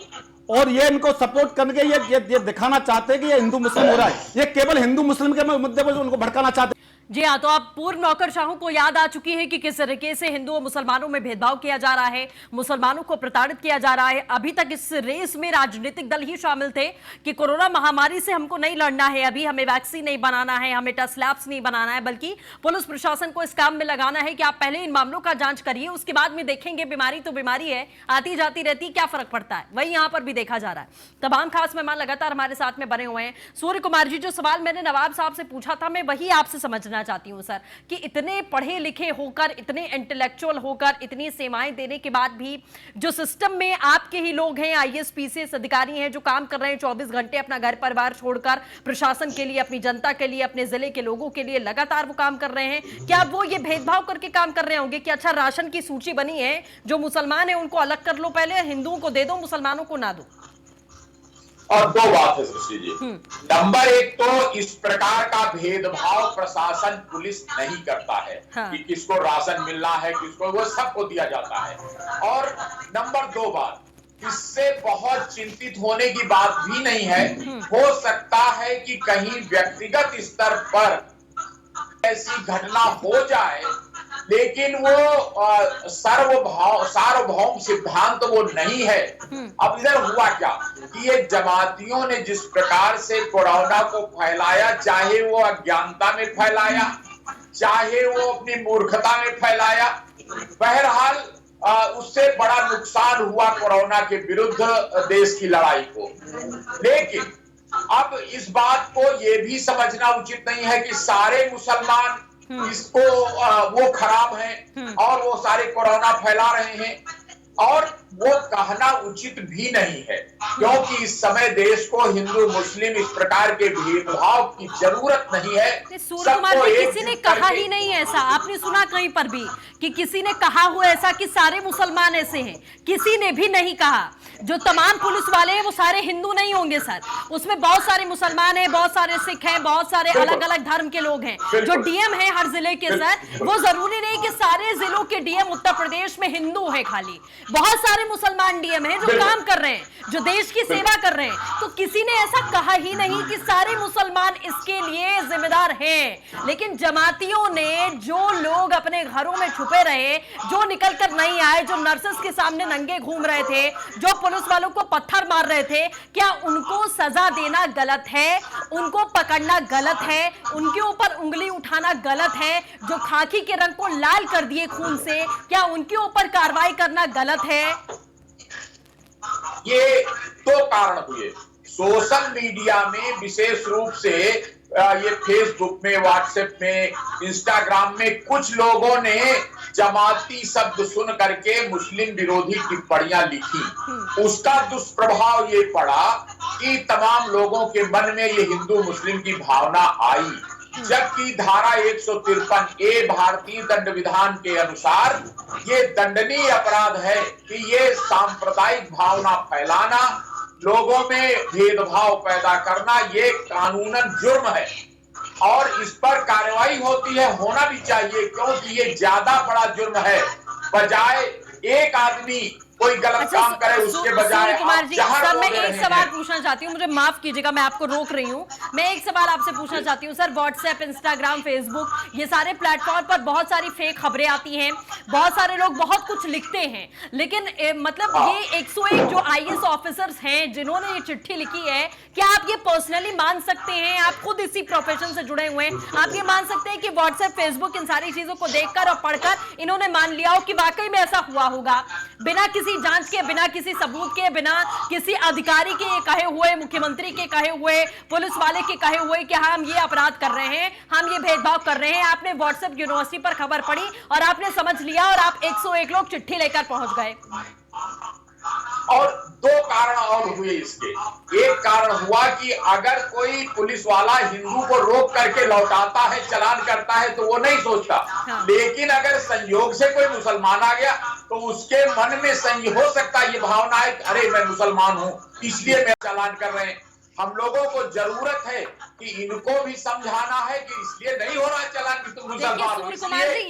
और ये इनको सपोर्ट करके ये दिखाना चाहते हैं कि ये हिंदू मुस्लिम हो रहा है, ये केवल हिंदू मुस्लिम के मुद्दे पर उनको भड़काना चाहते हैं। जी हाँ, तो आप पूर्व नौकरशाहों को याद आ चुकी है कि किस तरीके से हिंदू और मुसलमानों में भेदभाव किया जा रहा है, मुसलमानों को प्रताड़ित किया जा रहा है। अभी तक इस रेस में राजनीतिक दल ही शामिल थे कि कोरोना महामारी से हमको नहीं लड़ना है, अभी हमें वैक्सीन नहीं बनाना है, हमें टेस्ट लैब्स नहीं बनाना है, बल्कि पुलिस प्रशासन को इस काम में लगाना है कि आप पहले इन मामलों का जांच करिए, उसके बाद में देखेंगे। बीमारी तो बीमारी है, आती जाती रहती, क्या फर्क पड़ता है? वही यहां पर भी देखा जा रहा है। तमाम खास मेहमान लगातार हमारे साथ में बने हुए हैं। सूर्य कुमार जी, जो सवाल मैंने नवाब साहब से पूछा था, मैं वही आपसे समझना समझना चाहती हूँ सर कि इतने पढ़े लिखे होकर, इतने इंटेलेक्चुअल होकर, इतनी सेवाएं देने के बाद भी जो सिस्टम में आपके ही लोग हैं, आईएएस पीसीएस अधिकारी हैं जो काम कर रहे हैं 24 घंटे अपना घर परिवार छोड़कर प्रशासन के लिए, अपनी जनता के लिए, अपने जिले के लोगों के लिए लगातार वो काम कर रहे हैं, क्या वो ये भेदभाव करके काम कर रहे होंगे कि अच्छा राशन की सूची बनी है, जो मुसलमान है उनको अलग कर लो, पहले हिंदुओं को दे दो, मुसलमानों को ना दो? और दो बात है सृष्टि जी। नंबर एक तो इस प्रकार का भेदभाव प्रशासन पुलिस नहीं करता है। हाँ। कि किसको राशन मिलना है, किसको, वो सबको दिया जाता है। और नंबर दो बात, इससे बहुत चिंतित होने की बात भी नहीं है। हो सकता है कि कहीं व्यक्तिगत स्तर पर ऐसी घटना हो जाए, लेकिन वो सार्वभौम सिद्धांत तो वो नहीं है। अब इधर हुआ क्या कि ये जमातियों ने जिस प्रकार से कोरोना को फैलाया, चाहे वो अज्ञानता में फैलाया, चाहे वो अपनी मूर्खता में फैलाया, बहरहाल उससे बड़ा नुकसान हुआ कोरोना के विरुद्ध देश की लड़ाई को। लेकिन अब इस बात को ये भी समझना उचित नहीं है कि सारे मुसलमान इसको वो खराब हैं और वो सारे कोरोना फैला रहे हैं, और वो कहना उचित भी नहीं है, क्योंकि इस समय देश को हिंदू मुस्लिम इस प्रकार के भेदभाव की जरूरत नहीं है। सूर्य कुमार जी, किसी ने कहा ही नहीं ऐसा, आपने सुना कहीं पर भी कि किसी ने कहा हुआ ऐसा कि सारे मुसलमान ऐसे हैं? किसी ने भी नहीं कहा। जो तमाम पुलिस वाले हैं वो सारे हिंदू नहीं होंगे सर, उसमें बहुत सारे मुसलमान हैं, बहुत सारे सिख हैं, बहुत सारे अलग अलग धर्म के लोग हैं। जो डीएम है हर जिले के सर, वो जरूरी नहीं कि सारे जिलों के डीएम उत्तर प्रदेश में हिंदू है, खाली बहुत सारे मुसलमान डीएम हैं जो काम कर रहे हैं, जो देश की सेवा कर रहे हैं। तो किसी ने ऐसा कहा ही नहीं कि सारे मुसलमान इसके लिए जिम्मेदार हैं। लेकिन जमातियों ने, जो लोग अपने घरों में छुपे रहे, जो निकल कर नहीं आए, जो नर्सेस के सामने नंगे घूम रहे थे, जो पुलिस वालों को पत्थर मार रहे थे, क्या उनको सजा देना गलत है? उनको पकड़ना गलत है? उनके ऊपर उंगली उठाना गलत है? जो खाकी के रंग को लाल कर दिए खून से, क्या उनके ऊपर कार्रवाई करना गलत है? ये दो कारण हुए। सोशल मीडिया में विशेष रूप से ये फेसबुक में, व्हाट्सएप में, इंस्टाग्राम में कुछ लोगों ने जमाती शब्द सुन करके मुस्लिम विरोधी टिप्पणियां लिखी। उसका दुष्प्रभाव ये पड़ा कि तमाम लोगों के मन में ये हिंदू मुस्लिम की भावना आई, जबकि धारा 153A भारतीय दंड विधान के अनुसार ये दंडनीय अपराध है कि ये सांप्रदायिक भावना फैलाना, लोगों में भेदभाव पैदा करना, ये कानूनन जुर्म है और इस पर कार्रवाई होती है, होना भी चाहिए, क्योंकि ये ज्यादा बड़ा जुर्म है। बजाय एक आदमी कोई गलत काम करे उसके बजाय कुमार जी, सर मैं एक सवाल पूछना चाहती हूँ, मुझे माफ कीजिएगा मैं आपको रोक रही हूँ। मैं एक सवाल आपसे पूछना चाहती हूँ सर, व्हाट्सएप, इंस्टाग्राम, फेसबुक, ये सारे प्लेटफॉर्म पर बहुत सारी फेक खबरें आती हैं, बहुत सारे लोग बहुत कुछ लिखते हैं, लेकिन मतलब ये 101 जो आईएएस ऑफिसर्स हैं जिन्होंने ये चिट्ठी लिखी है, क्या आप ये पर्सनली मान सकते हैं, आप खुद इसी प्रोफेशन से जुड़े हुए हैं, आप ये मान सकते हैं कि व्हाट्सएप, फेसबुक, इन सारी चीजों को देखकर और पढ़कर इन्होंने मान लिया हो कि वाकई में ऐसा हुआ होगा, बिना किसी जांच के, बिना किसी सबूत के, बिना किसी अधिकारी के कहे हुए, मुख्यमंत्री के कहे हुए, पुलिस वाले के कहे हुए कि हम ये अपराध कर रहे हैं, हम ये भेदभाव कर रहे हैं? आपने व्हाट्सएप यूनिवर्सिटी पर खबर पढ़ी और आपने समझ लिया और आप 101 लोग चिट्ठी लेकर पहुंच गए। और दो कारण और हुए इसके। एक कारण हुआ कि अगर कोई पुलिस वाला हिंदू को रोक करके लौटाता है, चालान करता है, तो वो नहीं सोचता। लेकिन अगर संयोग से कोई मुसलमान आ गया तो उसके मन में हो सकता है ये भावना है, अरे मैं मुसलमान हूं इसलिए मैं चालान कर रहे हैं। हम लोगों को जरूरत है कि इनको भी समझाना है कि इसलिए नहीं हो रहा चालान कि तुम मुसलमान हो। कुमार जी,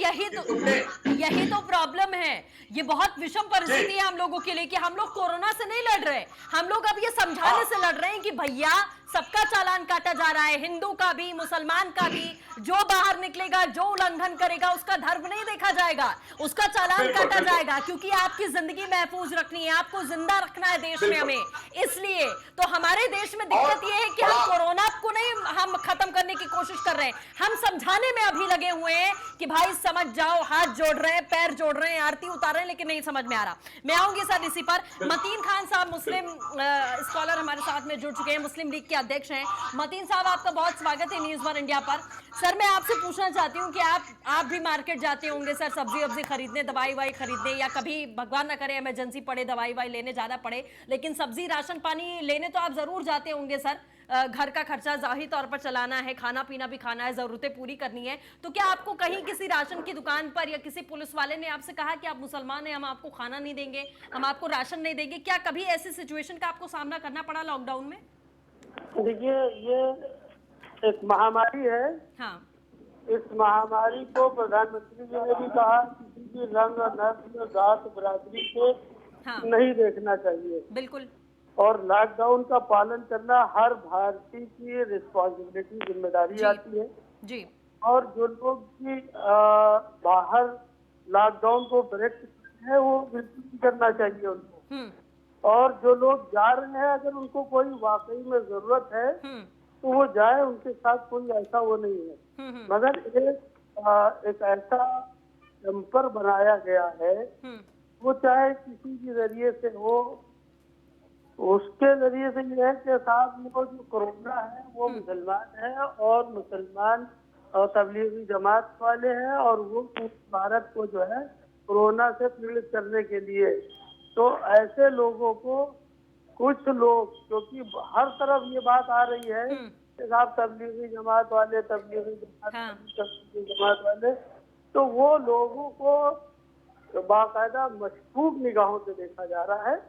यही तो प्रॉब्लम है, ये बहुत विषम परिस्थिति है हम लोगों के लिए कि हम लोग कोरोना से नहीं लड़ रहे, हम लोग अब ये समझाने से लड़ रहे हैं कि भैया सबका चालान काटा जा रहा है, हिंदू का भी, मुसलमान का भी। जो बाहर निकलेगा, जो उल्लंघन करेगा, उसका धर्म नहीं देखा जाएगा, उसका चालान काटा जाएगा, क्योंकि आपकी जिंदगी महफूज रखनी है, आपको जिंदा रखना है देश में हमें। इसलिए तो हमारे देश में दिक्कत यह है कि हम कोरोना को नहीं हम खत्म करने की कोशिश कर रहे हैं, हम समझाने में अभी लगे हुए हैं कि भाई समझ जाओ, हाथ जोड़ रहे हैं, पैर जोड़ रहे हैं, आरती उतार रहे हैं, लेकिन नहीं समझ में आ रहा। मैं आऊंगी सर इसी पर। मतीन खान साहब मुस्लिम स्कॉलर हमारे साथ में जुड़ चुके हैं, मुस्लिम लीग के अध्यक्ष हैं। मतीन साहब, आपका बहुत स्वागत है न्यूज़ वन इंडिया पर। सर, मैं आपसे पूछना चाहती हूँ कि आप भी मार्केट जाते होंगे सर, सब्जी वब्जी खरीदने, दवाई वाई खरीदने, या कभी भगवान ना करे इमरजेंसी पड़े, दवाई वाई लेने जाना पड़े, लेकिन सब्जी राशन पानी लेने तो आप जरूर जाते होंगे सर। घर का खर्चा जाहिर तौर पर चलाना है, खाना पीना भी खाना है, जरूरतें पूरी करनी है। तो क्या आपको कहीं किसी राशन की दुकान पर या किसी पुलिस वाले ने आपसे कहा कि आप मुसलमान हैं, हम आपको खाना नहीं देंगे, हम आपको राशन नहीं देंगे? क्या कभी ऐसी सिचुएशन का आपको सामना करना पड़ा लॉकडाउन में? देखिए, ये एक महामारी है। हाँ, इस महामारी को प्रधानमंत्री जी ने भी कहा, किसी भी रंग नस्ल जात बिरादरी को हाँ, नहीं देखना चाहिए, बिल्कुल और लॉकडाउन का पालन करना हर भारतीय की रिस्पॉन्सिबिलिटी, जिम्मेदारी जी, आती है। जी, और जो लोग भी बाहर लॉकडाउन को ब्रेक है, वो बिल्कुल नहीं करना चाहिए उनको। और जो लोग जा रहे हैं, अगर उनको कोई वाकई में जरूरत है तो वो जाए, उनके साथ कोई ऐसा वो नहीं है। मगर एक ऐसा जम्पर बनाया गया है, वो चाहे किसी भी जरिए से हो, उसके जरिए से ये है कि साहब वो जो कोरोना है वो मुसलमान है, और मुसलमान और तबलीगी जमात वाले हैं, और वो भारत को जो है कोरोना से पीड़ित करने के लिए। तो ऐसे लोगों को कुछ लोग, क्योंकि हर तरफ ये बात आ रही है कि साहब तबलीगी जमात वाले, तबलीगी जमात वाले, तो वो लोगों को बाकायदा मशकूक निगाहों से देखा जा रहा है।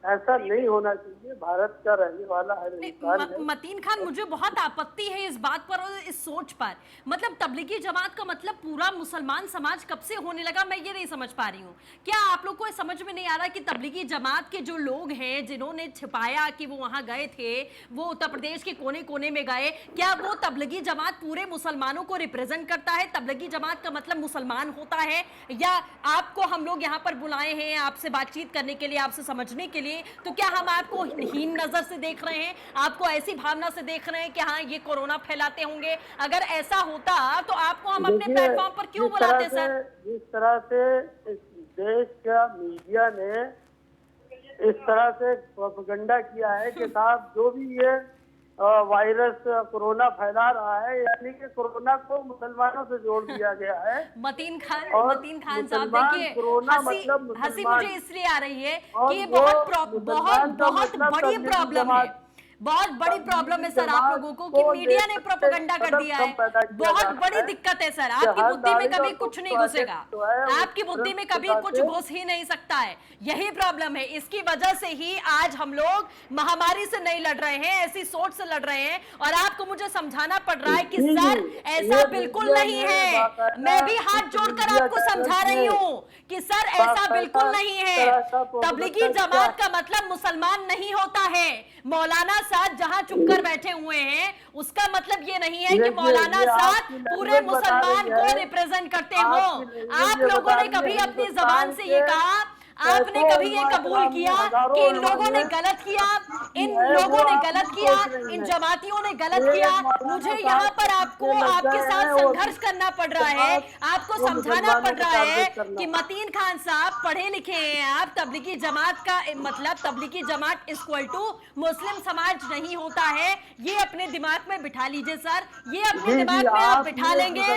ऐसा नहीं होना चाहिए, भारत का रहने वाला है। मतीन खान, मुझे बहुत आपत्ति है इस बात पर और इस सोच पर। मतलब तबलीगी जमात का मतलब पूरा मुसलमान समाज कब से होने लगा, मैं ये नहीं समझ पा रही हूँ। क्या आप लोग को समझ में नहीं आ रहा कि तबलीगी जमात के जो लोग हैं, जिन्होंने छिपाया कि वो वहां गए थे, वो उत्तर प्रदेश के कोने कोने में गए, क्या वो तबलीगी जमात पूरे मुसलमानों को रिप्रेजेंट करता है? तबलीगी जमात का मतलब मुसलमान होता है? या आपको हम लोग यहाँ पर बुलाए हैं आपसे बातचीत करने के लिए, आपसे समझने के लिए, तो क्या हम आपको हीन नजर से देख रहे हैं, आपको ऐसी भावना से देख रहे हैं कि हाँ ये कोरोना फैलाते होंगे? अगर ऐसा होता तो आपको हम अपने प्लेटफॉर्म पर क्यों बुलाते सर? जिस तरह से इस देश का मीडिया ने इस तरह से प्रोपेगेंडा किया है कि साहब जो भी ये वायरस कोरोना फैला रहा है, यानी कि कोरोना को मुसलमानों से जोड़ दिया गया है। मतीन खान साहब, देखिए, हंसी मुझे इसलिए आ रही है कि ये बहुत बड़ी प्रॉब्लम है, बहुत बड़ी प्रॉब्लम है सर आप लोगों को, कि मीडिया ने प्रोपेगेंडा कर दिया है। बहुत बड़ी दिक्कत है सर, आपकी बुद्धि में कभी कुछ नहीं घुसेगा, आपकी बुद्धि में कभी कुछ घुस ही नहीं सकता है। यही प्रॉब्लम है, इसकी वजह से ही आज हम लोग महामारी से नहीं लड़ रहे हैं, ऐसी सोच से लड़ रहे हैं। और आपको मुझे समझाना पड़ रहा है कि सर ऐसा बिल्कुल नहीं है। मैं भी हाथ जोड़कर आपको समझा रही हूँ कि सर ऐसा बिल्कुल नहीं है। तबलीगी जमात का मतलब मुसलमान नहीं होता है। मौलाना साहब जहां चुपकर बैठे हुए हैं, उसका मतलब ये नहीं है कि मौलाना साहब पूरे मुसलमान को रिप्रेजेंट करते हो। आप लोगों ने कभी अपनी जबान से ये कहा, आपने कभी ये कबूल किया कि इन लोगों ने गलत किया, इन लोगों ने गलत किया, इन जमातियों ने गलत किया? मुझे यहाँ पर आपको आपके साथ संघर्ष करना पड़ रहा है, आपको समझाना पड़ रहा है कि मतीन खान साहब पढ़े लिखे हैं आप। तबलीगी जमात का मतलब तबलीगी जमात इक्वल टू मुस्लिम समाज नहीं होता है। ये अपने दिमाग में बिठा लीजिए सर, ये अपने दिमाग में आप बिठा लेंगे,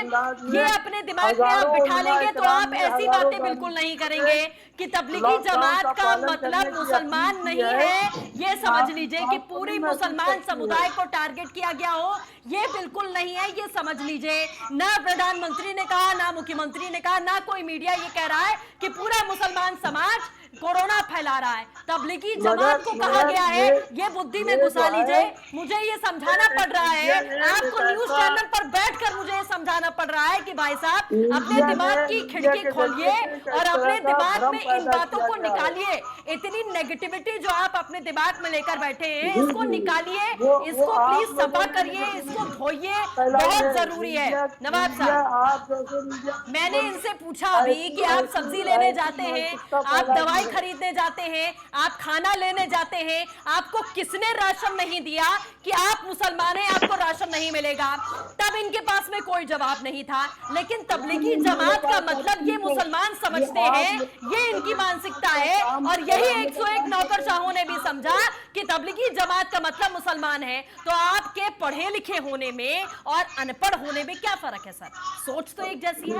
ये अपने दिमाग में आप बिठा लेंगे तो आप ऐसी बातें बिल्कुल नहीं करेंगे कि तबलीगी जमात का मतलब मुसलमान नहीं है। ये समझ लीजिए कि पूरी मुसलमान समुदाय को टारगेट किया गया हो, ये बिल्कुल नहीं है, ये समझ लीजिए। ना प्रधानमंत्री ने कहा, ना मुख्यमंत्री ने कहा, ना कोई मीडिया ये कह रहा है कि पूरा मुसलमान समाज कोरोना फैला रहा है। तबलीगी जमात को कहा गया है, ये बुद्धि में घुसा लीजिए। मुझे ये समझाना पड़ रहा है, आपको न्यूज चैनल पर बैठकर मुझे ये समझाना पड़ रहा है कि भाई साहब अपने दिमाग की खिड़की खोलिए और अपने दिमाग में इन बातों को निकालिए। इतनी नेगेटिविटी जो आप अपने दिमाग में लेकर बैठे हैं, इसको निकालिए, इसको प्लीज सफा करिए, इसको धोइए, बहुत जरूरी है। नवाब साहब, मैंने इनसे पूछा अभी कि आप सब्जी लेने जाते हैं, आप दवाई खरीदने जाते हैं, आप खाना लेने जाते हैं, आपको किसने राशन नहीं दिया कि आप मुसलमान हैं, आपको राशन नहीं मिलेगा? तब इनके पास में कोई जवाब नहीं था। लेकिन तबलीगी जमात का मतलब ये मुसलमान समझते हैं, ये इनकी मानसिकता है। और यही 101 नौकरशाहों ने भी समझा कि तबलीगी जमात का मतलब मुसलमान है। तो आपके पढ़े लिखे होने में और अनपढ़ होने में क्या फर्क है सर? सोच तो एक जैसी है।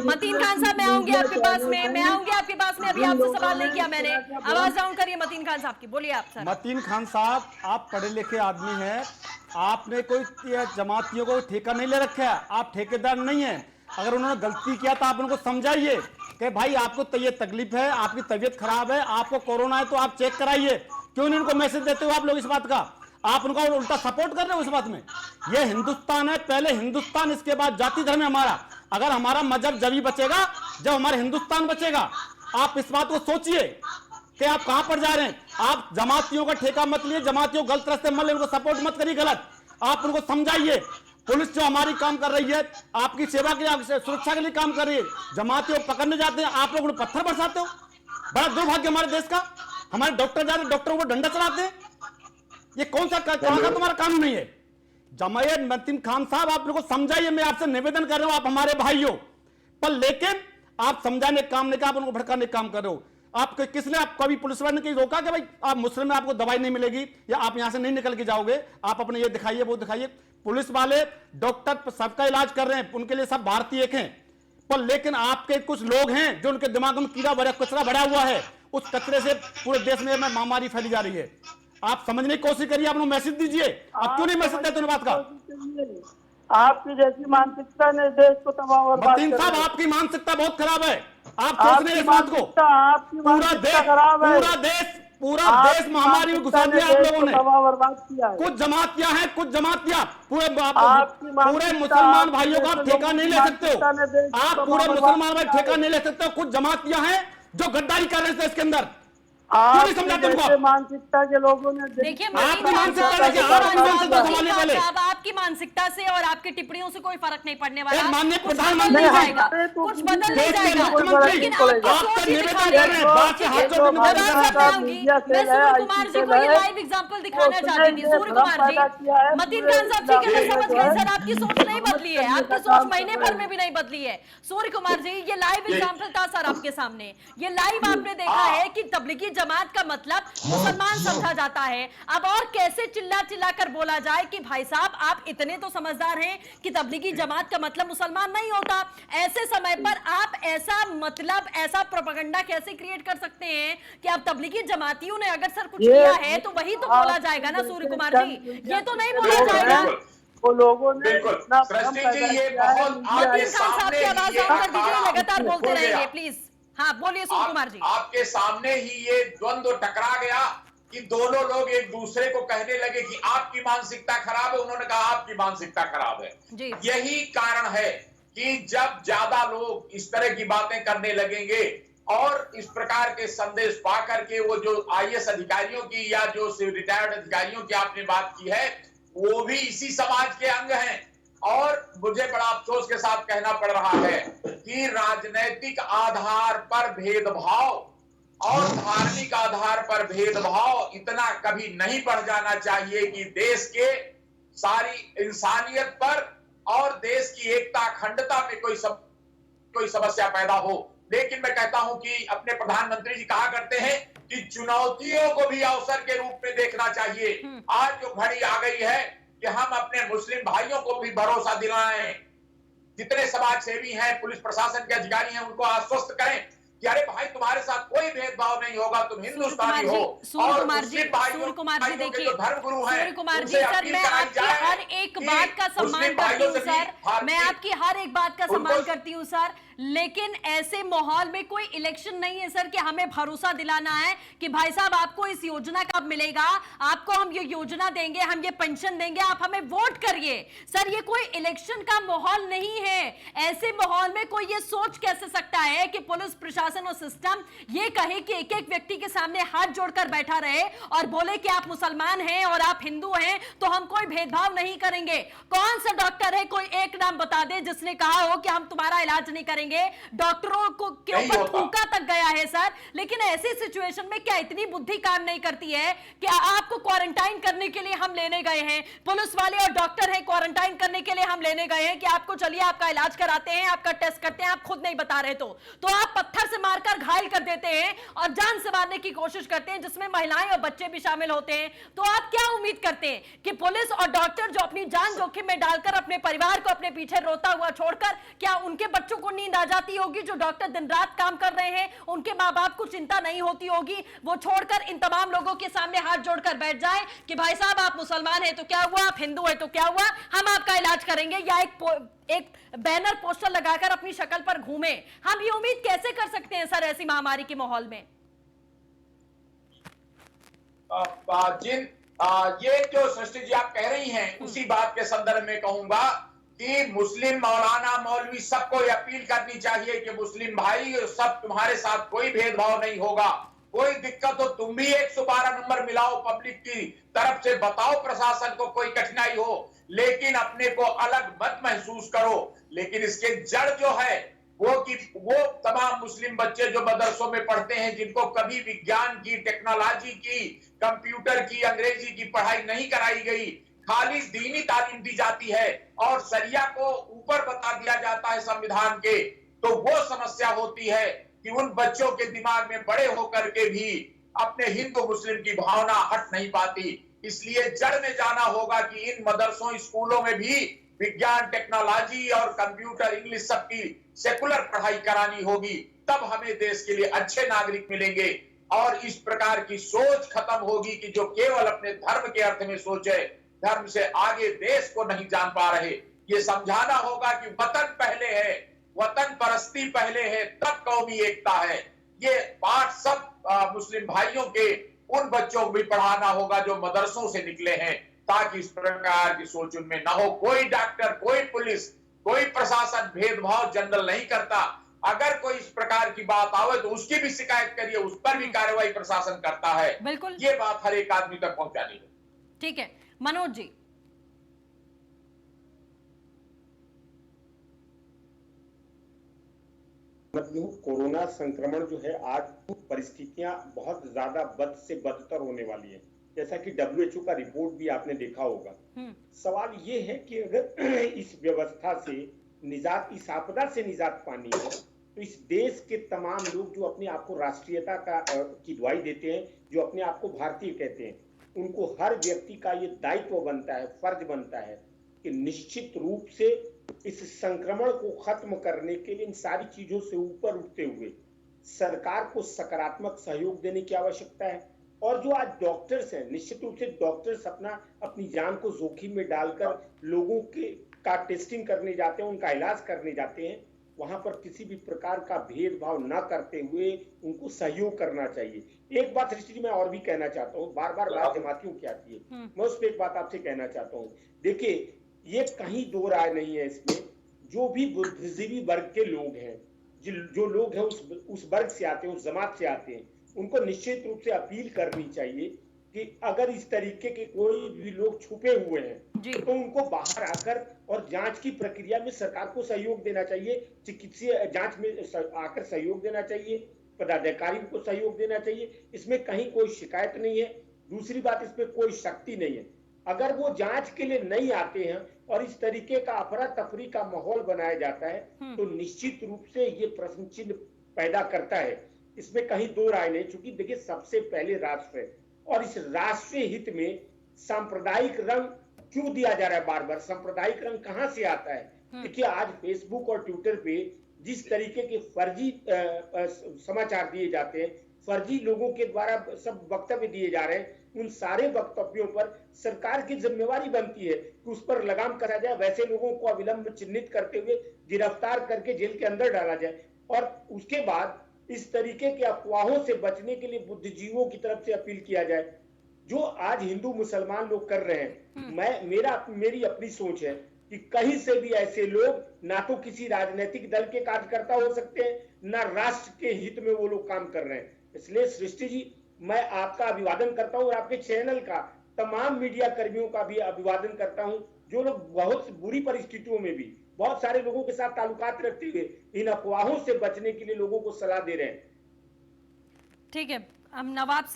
मतीन खान साहब, मैं आऊंगी आपके पास में, अभी आपसे सवाल नहीं किया मैंने। आवाज डाउन करिए मतीन खान साहब की, बोलिए आप सर। मतीन खान साहब, आप पढ़े लिखे आदमी हैं, आपने कोई जमातियों को ठेका नहीं ले रखा है, आप ठेकेदार नहीं है। अगर उन्होंने गलती किया तो आप उनको समझाइए कि भाई आपको ये तकलीफ है, आपकी तबीयत खराब है, आपको कोरोना है तो आप चेक कराइए। क्यों नहीं उनको मैसेज देते हो आप लोग इस बात का? आप उनका उल्टा सपोर्ट कर रहे हो इस बात में। ये हिंदुस्तान है, पहले हिंदुस्तान, इसके बाद जाति धर्म है हमारा। अगर हमारा मजहब जब ही बचेगा जब हमारा हिंदुस्तान बचेगा। आप इस बात को सोचिए कि आप कहां पर जा रहे हैं। आप जमातियों का ठेका मत लिए, जमातियों गलत रास्ते मत लिए, उनको सपोर्ट मत करिए गलत। आप उनको समझाइए। पुलिस जो हमारी काम कर रही है, आपकी सेवा के लिए, सुरक्षा के लिए काम कर रही है, जमातियों पकड़ने जाते हैं, आप लोग उन्हें पत्थर बरसाते हो। बड़ा दुर्भाग्य हमारे देश का। हमारे डॉक्टर जाते, डॉक्टरों को डंडा चलाते हैं। ये कौन सा तुम्हारा कानून नहीं है? जमायत मतीन खान साहब, आप लोगों को समझाइए। मैं आपसे निवेदन कर रहा हूं, आप हमारे भाई हो, पर लेकिन आप समझाने काम नहीं, आप उनको भड़काने काम कर रहे हो। आपको किसने, आप कभी पुलिस वाले ने कहीं रोका कि भाई आप मुस्लिम में आपको दवाई नहीं मिलेगी या आप यहां से नहीं निकल के जाओगे, आप अपने ये दिखाइए वो दिखाइए। पुलिस वाले, डॉक्टर सबका इलाज कर रहे हैं, उनके लिए सब भारतीय एक हैं। पर लेकिन आपके कुछ लोग हैं जो उनके दिमाग में कीड़ा भरा, कचरा भरा हुआ है। उस कचरे से पूरे देश में महामारी फैली जा रही है। आप समझने की कोशिश करिए, आप लोग मैसेज दीजिए। आप क्यों नहीं मैसेज देते बात का? आपकी जैसी मानसिकता ने देश को तबाह और मतीन साहब, आपकी मानसिकता बहुत खराब है। आप सोच रहे हैं इस बात को। पूरा देश महामारी में घुसा दिया आप लोगों ने। कुछ जमातियां हैं, कुछ जमातियां, पूरे मुसलमान भाइयों का आप ठेका नहीं ले सकते हो। आप पूरे मुसलमान भाई ठेका नहीं ले सकते हो। कुछ जमातियां हैं जो गद्दारी कर रहे थे इसके अंदर। मानसिकता के लोगों ने देखिए, आपकी मानसिकता से और आपकी टिप्पणियों से कोई फर्क नहीं पड़ने वाला। माननीय प्रधानमंत्री जाएगा, कुछ बदल नहीं जाएगा। लेकिन मैं सूर्य कुमार जी को ये लाइव एग्जांपल दिखाना चाहती थी। सूर्य कुमार जी, मतीन खान साहब ठीक है, समझ गए सर, आपकी सोच नहीं बदली है, आपकी सोच महीने भर में भी नहीं बदली है। सूर्य कुमार जी, ये लाइव एग्जांपल था सर आपके सामने। ये लाइव आपने देखा है कि तबलीगी जमात का मतलब मुसलमान समझा जाता है। अब और कैसे चिल्ला चिल्ला कर बोला जाए कि भाई साहब आप इतने तो समझदार हैं कि तबलीगी जमात का मतलब मुसलमान नहीं होता। ऐसे समय पर आप ऐसा मतलब, ऐसा प्रोपेगेंडा कैसे क्रिएट कर सकते हैं कि आप तबलीगी जमातियों ने अगर सर कुछ किया है तो वही तो बोला जाएगा ना सूर्य कुमार जी, ये तो नहीं बोला जाएगा। वो लोगों ने लगातार बोलते रहेंगे प्लीज। हाँ बोलिए सूर्य कुमार जी। आपके सामने ही ये द्वंद्व टकरा गया कि दोनों लोग एक दूसरे को कहने लगे कि आपकी मानसिकता खराब है, उन्होंने कहा आपकी मानसिकता खराब है। यही कारण है कि जब ज्यादा लोग इस तरह की बातें करने लगेंगे और इस प्रकार के संदेश पा करके, वो जो IAS अधिकारियों की या जो रिटायर्ड अधिकारियों की आपने बात की है, वो भी इसी समाज के अंग हैं। और मुझे बड़ा अफसोस के साथ कहना पड़ रहा है कि राजनीतिक आधार पर भेदभाव और धार्मिक आधार पर भेदभाव इतना कभी नहीं बढ़ जाना चाहिए कि देश के सारी इंसानियत पर और देश की एकता अखंडता में कोई समस्या पैदा हो। लेकिन मैं कहता हूं कि अपने प्रधानमंत्री जी कहा करते हैं कि चुनौतियों को भी अवसर के रूप में देखना चाहिए। आज जो घड़ी आ गई है कि हम अपने मुस्लिम भाइयों को भी भरोसा दिलाएं, जितने समाज सेवी हैं, पुलिस प्रशासन के अधिकारी हैं, उनको आश्वस्त करें कि अरे भाई तुम्हारे साथ कोई भेदभाव नहीं होगा, तुम हिंदुस्तानी हो। सूर्य कुमार जी देखिए, सूर्य कुमार जी सर, मैं आपकी हर एक बात का सम्मान करती हूँ सर, मैं आपकी हर एक बात का सम्मान करती हूँ सर, लेकिन ऐसे माहौल में कोई इलेक्शन नहीं है सर कि हमें भरोसा दिलाना है कि भाई साहब आपको इस योजना कब मिलेगा, आपको हम ये योजना देंगे, हम ये पेंशन देंगे, आप हमें वोट करिए। सर ये कोई इलेक्शन का माहौल नहीं है। ऐसे माहौल में कोई ये सोच कैसे सकता है कि पुलिस प्रशासन और सिस्टम ये कहे कि एक एक व्यक्ति के सामने हाथ जोड़कर बैठा रहे और बोले कि आप मुसलमान हैं और आप हिंदू हैं तो हम कोई भेदभाव नहीं करेंगे। कौन सा डॉक्टर है, कोई एक नाम बता दे जिसने कहा हो कि हम तुम्हारा इलाज नहीं करेंगे। करेंगे, डॉक्टरों को के नहीं ऊपर होता। थूका तक गया है सर। लेकिन ऐसी सिचुएशन में क्या इतनी बुद्धि काम नहीं करती है कि आपको क्वारंटाइन करने के लिए हम लेने गए हैं, पुलिस वाले और डॉक्टर हैं, क्वारंटाइन करने के लिए हम लेने गए हैं कि आपको चलिए आपका इलाज कराते हैं, आपका टेस्ट करते हैं, आप खुद नहीं बता रहे तो आप पत्थर से मारकर घायल कर देते हैं और जान से मारने की कोशिश करते हैं, जिसमें महिलाएं और बच्चे भी शामिल होते हैं। तो आप क्या उम्मीद करते हैं कि पुलिस और डॉक्टर जो अपनी जान जोखिम में डालकर अपने परिवार को अपने पीछे रोता हुआ छोड़कर, क्या उनके बच्चों को नींद आ जाती होगी? जो डॉक्टर दिन रात काम कर रहे हैं, उनके मां बाप को चिंता नहीं होती होगी? वो छोड़कर इन तमाम लोगों के सामने हाथ जोड़कर बैठ जाए कि भाई साहब आप मुसलमान हैं तो क्या हुआ, आप हिंदू हैं तो क्या हुआ, हम आपका इलाज करेंगे, या एक बैनर पोस्टर लगाकर अपनी शक्ल पर घूमे? हम ये उम्मीद कैसे कर सकते हैं सर ऐसी महामारी के माहौल में? ये जो सृष्टि जी आप कह रही हैं, उसी बात के संदर्भ में कहूंगा कि मुस्लिम मौलाना मौलवी सबको ये अपील करनी चाहिए कि मुस्लिम भाई सब तुम्हारे साथ कोई भेदभाव नहीं होगा, कोई दिक्कत हो तुम भी 112 नंबर मिलाओ, पब्लिक की तरफ से बताओ प्रशासन को कोई कठिनाई हो, लेकिन अपने को अलग मत महसूस करो। लेकिन इसके जड़ जो है वो तमाम मुस्लिम बच्चे जो मदरसों में पढ़ते हैं, जिनको कभी विज्ञान की, टेक्नोलॉजी की, कंप्यूटर की, अंग्रेजी की पढ़ाई नहीं कराई गई, खाली दीनी तालीम दी जाती है और शरिया को ऊपर बता दिया जाता है संविधान के, तो वो समस्या होती है कि उन बच्चों के दिमाग में बड़े होकर के भी अपने हिंदू मुस्लिम की भावना हट नहीं पाती। इसलिए जड़ में जाना होगा कि इन मदरसों, स्कूलों में भी विज्ञान, टेक्नोलॉजी और कंप्यूटर, इंग्लिश सबकी सेकुलर पढ़ाई करानी होगी, तब हमें देश के लिए अच्छे नागरिक मिलेंगे और इस प्रकार की सोच खत्म होगी कि जो केवल अपने धर्म के अर्थ में सोचे, धर्म से आगे देश को नहीं जान पा रहे। ये समझाना होगा कि वतन पहले है, वतन परस्ती पहले है, तब कौमी एकता है। ये पाठ सब मुस्लिम भाइयों के उन बच्चों को भी पढ़ाना होगा जो मदरसों से निकले हैं, ताकि इस प्रकार की सोच उनमें न हो। कोई डॉक्टर, कोई पुलिस, कोई प्रशासन भेदभाव जनरल नहीं करता। अगर कोई इस प्रकार की बात आवे तो उसकी भी शिकायत करिए, उस पर भी कार्रवाई प्रशासन करता है। बिल्कुल, ये बात हर एक आदमी तक पहुंचानी है। ठीक है मनोज जी। कोरोना संक्रमण जो है, आज परिस्थितियां बहुत ज्यादा बद से बदतर होने वाली है, जैसा कि WHO का रिपोर्ट भी आपने देखा होगा। सवाल ये है कि अगर इस व्यवस्था से निजात, इस आपदा से निजात पानी है, तो इस देश के तमाम लोग जो अपने आप को राष्ट्रीयता की दुहाई देते हैं, जो अपने आप को भारतीय कहते हैं, उनको हर व्यक्ति का ये दायित्व बनता है, फर्ज बनता है कि निश्चित रूप से इस संक्रमण को खत्म करने के लिए इन सारी चीजों से ऊपर उठते हुए सरकार को सकारात्मक सहयोग देने की आवश्यकता है। और जो आज डॉक्टर्स हैं, निश्चित रूप से डॉक्टर्स अपनी जान को जोखिम में डालकर लोगों का टेस्टिंग करने जाते हैं, उनका इलाज करने जाते हैं, वहां पर किसी भी प्रकार का भेदभाव न करते हुए उनको सहयोग करना चाहिए। एक बात ऋषि जी मैं और भी कहना चाहता हूँ, बार बार बात जमातियों की आती है, मैं उस पर एक बात आपसे कहना चाहता हूँ। देखिए, ये कहीं दो राय नहीं है इसमें, जो भी बुद्धिजीवी वर्ग के लोग हैं, जो लोग हैं उस वर्ग से आते हैं, उस जमात से आते हैं, उनको निश्चित रूप से अपील करनी चाहिए कि अगर इस तरीके के कोई भी लोग छुपे हुए हैं तो उनको बाहर आकर और जांच की प्रक्रिया में सरकार को सहयोग देना चाहिए, चिकित्सीय जांच में आकर सहयोग देना चाहिए, पदाधिकारियों को सहयोग देना चाहिए। इसमें कहीं कोई शिकायत नहीं है। दूसरी बात, इसमें कोई शक्ति नहीं है। अगर वो जांच के लिए नहीं आते हैं और इस तरीके का अफरा तफरी का माहौल बनाया जाता है तो निश्चित रूप से ये प्रश्न चिन्ह पैदा करता है। इसमें कहीं दो राय नहीं, चूंकि देखिए सबसे पहले राष्ट्र है और इस राष्ट्रीय हित में सांप्रदायिक रंग क्यों दिया जा रहा है बार बार? सांप्रदायिक रंग कहां से आता है? देखिए, आज फेसबुक और ट्विटर पे जिस तरीके के फर्जी समाचार दिए जाते हैं, फर्जी लोगों के द्वारा सब वक्तव्य दिए जा रहे हैं, उन सारे वक्तव्यों पर सरकार की जिम्मेवारी बनती है कि उस पर लगाम कसा जाए, वैसे लोगों को अविलंब चिन्हित करते हुए गिरफ्तार करके जेल के अंदर डाला जाए। और उसके बाद इस तरीके के अफवाहों से बचने के लिए बुद्धिजीवियों की तरफ से अपील किया जाए, जो आज हिंदू मुसलमान लोग कर रहे हैं। मेरी अपनी सोच है कि कहीं से भी ऐसे लोग ना तो किसी राजनीतिक दल के कार्यकर्ता हो सकते हैं, ना राष्ट्र के हित में वो लोग काम कर रहे हैं। इसलिए सृष्टि जी, मैं आपका अभिवादन करता हूं और आपके चैनल का, तमाम मीडिया कर्मियों का भी अभिवादन करता हूं, जो लोग बहुत बुरी परिस्थितियों में भी, बहुत सारे लोगों के साथ ताल्लुकात रखते हुए इन अफवाहों से बचने के लिए लोगों को सलाह दे रहे हैं। ठीक है, हम नवाब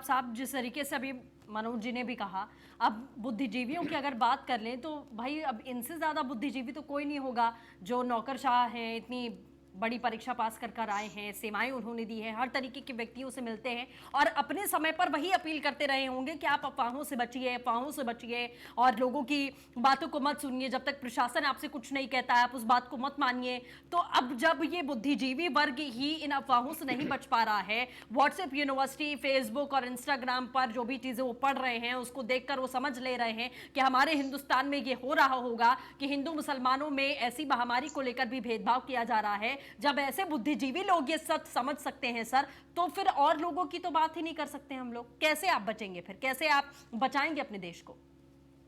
साहब, जिस तरीके से अभी मनोज जी ने भी कहा, अब बुद्धिजीवियों की अगर बात कर लें तो भाई अब इनसे ज़्यादा बुद्धिजीवी तो कोई नहीं होगा, जो नौकरशाह हैं, इतनी बड़ी परीक्षा पास कर आए हैं, सेवाएं उन्होंने दी हैं, हर तरीके के व्यक्तियों से मिलते हैं और अपने समय पर वही अपील करते रहे होंगे कि आप अफवाहों से बचिए और लोगों की बातों को मत सुनिए, जब तक प्रशासन आपसे कुछ नहीं कहता है आप उस बात को मत मानिए। तो अब जब ये बुद्धिजीवी वर्ग ही इन अफवाहों से नहीं बच पा रहा है, व्हाट्सएप यूनिवर्सिटी, फेसबुक और इंस्टाग्राम पर जो भी चीज़ें वो पढ़ रहे हैं उसको देखकर वो समझ ले रहे हैं कि हमारे हिंदुस्तान में ये हो रहा होगा कि हिंदू मुसलमानों में ऐसी महामारी को लेकर भी भेदभाव किया जा रहा है। जब ऐसे बुद्धिजीवी लोग ये सच समझ सकते हैं सर, तो फिर और लोगों की तो बात ही नहीं कर सकते हम लोग। कैसे आप बचेंगे फिर, कैसे आप बचाएंगे अपने देश को?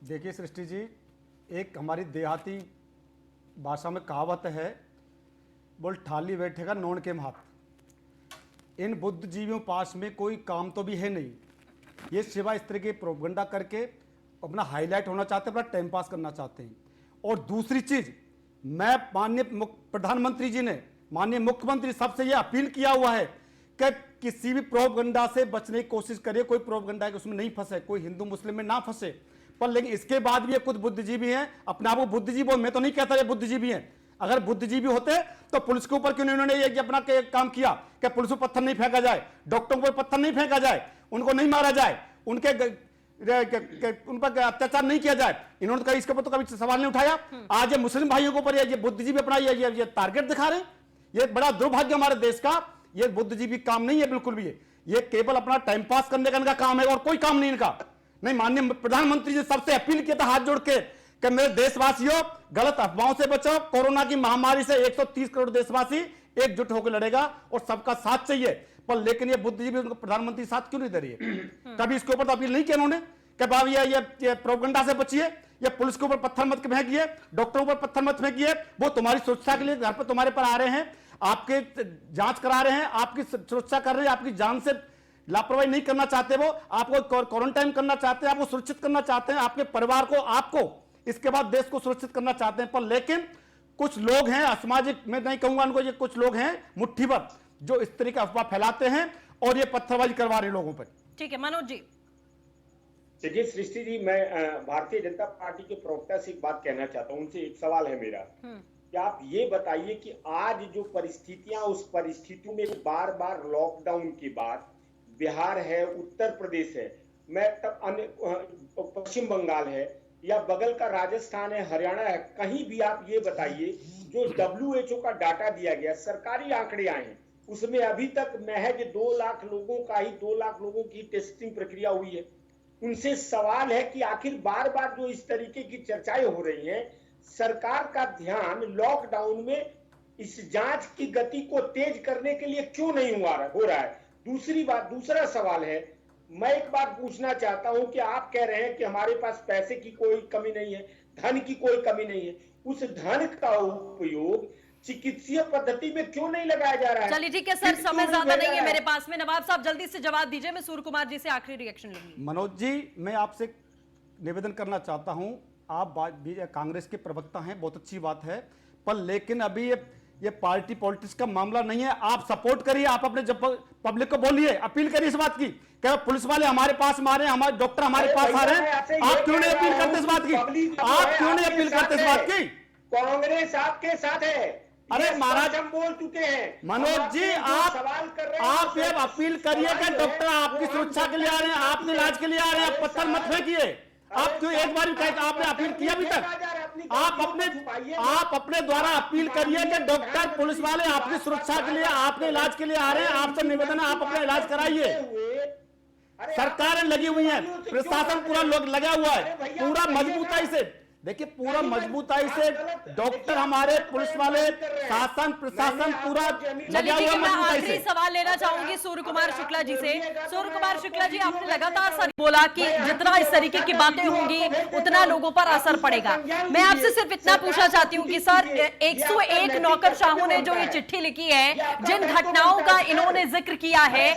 देखिए सृष्टि जी, एक हमारी देहाती भाषा में कहावत है, बोल ठाली बैठेगा नोन के हाथ। इन बुद्धिजीवियों पास में कोई काम तो भी है नहीं, ये सिवा इस तरह के प्रोपगंडा करके अपना हाईलाइट होना चाहते हैं, अपना टाइम पास करना चाहते हैं। और दूसरी चीज, मैं माननीय प्रधानमंत्री जी ने, माननीय मुख्यमंत्री सबसे यह अपील किया हुआ है कि किसी भी प्रोपगंडा से बचने की कोशिश करिए, कोई प्रोपगंडा के उसमें नहीं फंसे, कोई हिंदू मुस्लिम में ना फंसे। पर लेकिन इसके बाद भी ये कुछ बुद्धिजीवी हैं, अपने आप को बुद्धिजीवी, मैं तो नहीं कहता ये बुद्धिजीवी हैं, अगर बुद्धिजीवी होते तो पुलिस के ऊपर क्यों नहीं उन्होंने ये अपना काम किया कि पुलिस को पत्थर नहीं फेंका जाए, डॉक्टरों को पत्थर नहीं फेंका जाए, उनको नहीं मारा जाए, उन पर अत्याचार नहीं किया जाए। इन्होंने तो कभी इसके ऊपर तो कभी सवाल नहीं उठाया। आज ये मुस्लिम भाइयों के ऊपर ये बुद्धिजीवी अपना ये टारगेट दिखा रहे हैं। ये बड़ा दुर्भाग्य हमारे देश का। ये बुद्धिजीवी काम नहीं है बिल्कुल भी, ये केवल अपना टाइम पास करने का इनका काम है और कोई काम नहीं इनका। नहीं, माननीय प्रधानमंत्री जी सबसे अपील किया था हाथ जोड़ के कि मेरे देशवासियों, गलत अफवाहों से बचो। कोरोना की महामारी से 130 करोड़ देशवासी एकजुट होकर लड़ेगा और सबका साथ चाहिए। पर लेकिन ये बुद्धिजीवी उनको प्रधानमंत्री साथ क्यों नहीं दे रही है? कभी इसके ऊपर तो अपील नहीं किया उन्होंने कि बाबू ये प्रोपगंडा से बचिए, ये पुलिस के ऊपर पत्थर मत फेंकिए, डॉक्टरों पर पत्थर मत फेंकिए, वो तुम्हारी सुरक्षा के लिए घर पर तुम्हारे पर आ रहे हैं, आपके जांच करा रहे हैं, आपकी सुरक्षा कर रहे हैं, आपकी जान से लापरवाही नहीं करना चाहते, वो आपको क्वारंटाइन करना चाहते हैं, आपको सुरक्षित करना चाहते हैं, आपके परिवार को, आपको, इसके बाद देश को सुरक्षित करना चाहते हैं। पर लेकिन कुछ लोग हैं असामाजिक, मैं नहीं कहूंगा उनको, ये कुछ लोग हैं मुट्ठी भर जो इस तरह की अफवाह फैलाते हैं और ये पत्थरबाजी करवा रहे हैं लोगों पर। ठीक है मनोज जी। देखिए सृष्टि जी, मैं भारतीय जनता पार्टी के प्रवक्ता से एक बात कहना चाहता हूं, उनसे एक सवाल है मेरा कि आप ये बताइए कि आज जो परिस्थितियां, उस परिस्थितियों में बार बार लॉकडाउन के बाद बिहार है, उत्तर प्रदेश है, मैं तब अन्य पश्चिम बंगाल है या बगल का राजस्थान है, हरियाणा है, कहीं भी आप ये बताइए जो WHO का डाटा दिया गया, सरकारी आंकड़े आए हैं, उसमें अभी तक महज 2 लाख लोगों का ही 2 लाख लोगों की टेस्टिंग प्रक्रिया हुई है। उनसे सवाल है कि आखिर बार बार जो इस तरीके की चर्चाएं हो रही हैं, सरकार का ध्यान लॉकडाउन में इस जांच की गति को तेज करने के लिए क्यों नहीं हो रहा है? दूसरा सवाल है, मैं एक बात पूछना चाहता हूं कि आप कह रहे हैं कि हमारे पास पैसे की कोई कमी नहीं है, धन की कोई कमी नहीं है, उस धन का उपयोग चिकित्सीय पद्धति में क्यों नहीं लगाया जा रहा है? चलिए ठीक है सर, समय ज्यादा नहीं है मेरे पास में। नवाब साहब जल्दी से जवाब दीजिए, मैं सूर्य कुमार जी से आखिरी रिएक्शन लूंगी। मनोज जी, मैं आपसे निवेदन करना चाहता हूं, आप कांग्रेस के प्रवक्ता हैं, बहुत अच्छी बात है, पर लेकिन अभी ये पार्टी पॉलिटिक्स का मामला नहीं है। आप सपोर्ट करिए, आप अपने पब्लिक को बोलिए, अपील करिए इस बात की कि पुलिस वाले हमारे पास मारे, हमारे डॉक्टर हमारे पास आ रहे हैं। आप क्यों नहीं अपील करते इस बात की? आप क्यों नहीं अपील करते इस बात की? कांग्रेस आपके साथ है। अरे महाराज, हम बोल चुके हैं मनोज जी, आप ये अपील करिए कि डॉक्टर आपकी सुरक्षा के लिए आ रहे हैं, आपके इलाज के लिए आ रहे हैं, पत्थर मत फेंकिए। आप क्यों एक बार आपने अपील किया अभी तक? आप अपने द्वारा अपील करिए कि डॉक्टर पुलिस वाले आपकी सुरक्षा के लिए, आपके इलाज के लिए आ रहे हैं, आपसे निवेदन है आप अपना इलाज कराइए। सरकारें लगी हुई है, प्रशासन पूरा लगा हुआ है, पूरा मजबूताई से, देखिए पूरा मजबूताई से डॉक्टर हमारे, पुलिस वाले, शासन प्रशासन पूरा लगा हुआ मजबूताई से। सवाल लेना चाहूंगी सूर्य कुमार शुक्ला जी से। सूर्य कुमार शुक्ला जी, आपने लगातार सर बोला कि जितना इस तरीके की बातें होंगी उतना लोगों पर असर पड़ेगा। मैं आपसे सिर्फ इतना पूछना चाहती हूँ कि सर 101 नौकरशाहों ने जो ये चिट्ठी लिखी है, जिन घटनाओं का इन्होंने जिक्र किया है,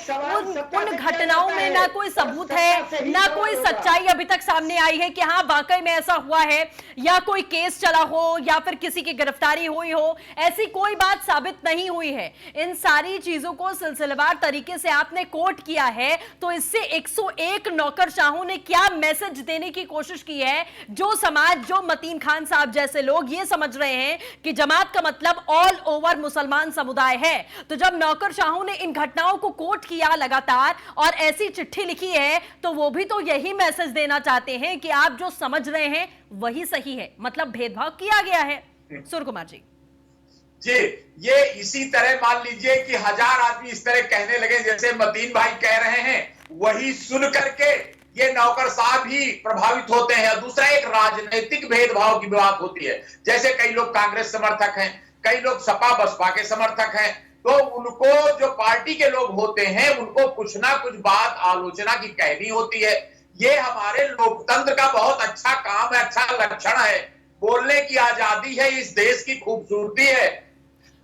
उन घटनाओं में ना कोई सबूत है, ना कोई सच्चाई अभी तक सामने आई है कि हाँ वाकई में ऐसा हुआ है। या कोई केस चला हो या फिर किसी की गिरफ्तारी हुई हो, ऐसी कोई बात साबित नहीं हुई है। इन सारी चीजों को सिलसिलेवार तरीके से आपने कोट किया है, तो इससे 101 नौकरशाहों ने क्या मैसेज देने की कोशिश की है? जो समाज, जो मतीन खान साहब जैसे लोग ये समझ रहे हैं कि जमात का मतलब ऑल ओवर मुसलमान समुदाय है, तो जब नौकरशाहों ने इन घटनाओं को कोट किया लगातार और ऐसी चिट्ठी लिखी है, तो वो भी तो यही मैसेज देना चाहते हैं कि आप जो समझ रहे हैं वही सही है, मतलब भेदभाव किया गया है। सूर्य कुमार जी ये इसी तरह मान लीजिए कि 1000 आदमी इस तरह कहने लगे जैसे मतीन भाई कह रहे हैं, वही सुन करके ये नौकर साहब ही प्रभावित होते हैं। दूसरा, एक राजनीतिक भेदभाव की बात होती है, जैसे कई लोग कांग्रेस समर्थक हैं, कई लोग सपा बसपा के समर्थक हैं, तो उनको जो पार्टी के लोग होते हैं उनको कुछ ना कुछ बात आलोचना की कहनी होती है। ये हमारे लोकतंत्र का बहुत अच्छा काम है, अच्छा लक्षण है। बोलने की आजादी है, इस देश की खूबसूरती है,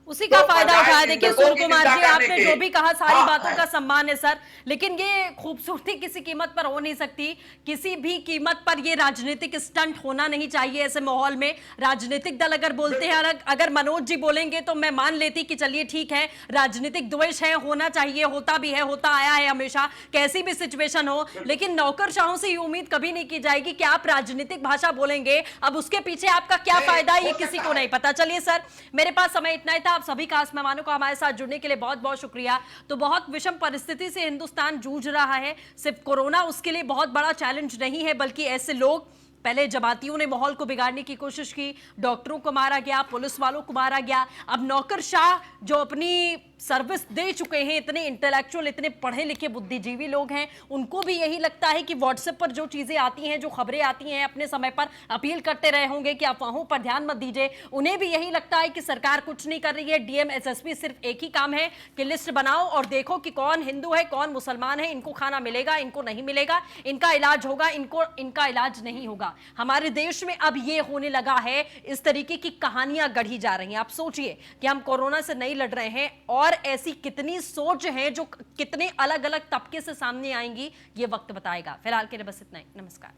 उसी का तो फायदा उठाया। बजाय देखिए हिंदुत्व सूर्य की कुमार निंदा जी, आपने करने जो के। भी कहा सारी हाँ, बातों का सम्मान है सर, लेकिन ये खूबसूरती किसी कीमत पर हो नहीं सकती। किसी भी कीमत पर ये राजनीतिक स्टंट होना नहीं चाहिए। ऐसे माहौल में राजनीतिक दल अगर बोलते हैं, अगर मनोज जी बोलेंगे तो मैं मान लेती कि चलिए ठीक है, राजनीतिक द्वेष है, होना चाहिए, होता भी है, होता आया है हमेशा, कैसी भी सिचुएशन हो। लेकिन नौकरशाहों से ये उम्मीद कभी नहीं की जाएगी कि आप राजनीतिक भाषा बोलेंगे। अब उसके पीछे आपका क्या फायदा है, ये किसी को नहीं पता। चलिए सर, मेरे पास समय इतना ही था। आप सभी खास मेहमानों को हमारे साथ जुड़ने के लिए बहुत बहुत शुक्रिया। तो बहुत विषम परिस्थिति से हिंदुस्तान जूझ रहा है। सिर्फ कोरोना उसके लिए बहुत बड़ा चैलेंज नहीं है, बल्कि ऐसे लोग, पहले जमातियों ने माहौल को बिगाड़ने की कोशिश की, डॉक्टरों को मारा गया, पुलिस वालों को मारा गया, अब नौकरशाह जो अपनी सर्विस दे चुके हैं, इतने इंटेलेक्चुअल, इतने पढ़े लिखे बुद्धिजीवी लोग हैं, उनको भी यही लगता है कि व्हाट्सएप पर जो चीजें आती हैं, जो खबरें आती हैं, अपने समय पर अपील करते रहे होंगे कि अफवाहों पर ध्यान मत दीजिए। उन्हें भी यही लगता है कि सरकार कुछ नहीं कर रही है। डीएम एसएसपी सिर्फ एक ही काम है कि लिस्ट बनाओ और देखो कि कौन हिंदू है, कौन मुसलमान है, इनको खाना मिलेगा, इनको नहीं मिलेगा, इनका इलाज होगा, इनका इलाज नहीं होगा। हमारे देश में अब ये होने लगा है, इस तरीके की कहानियां गढ़ी जा रही हैं। आप सोचिए कि हम कोरोना से नहीं लड़ रहे हैं और ऐसी कितनी सोच है जो कितने अलग अलग तबके से सामने आएंगी, ये वक्त बताएगा। फिलहाल के लिए बस इतना ही। नमस्कार।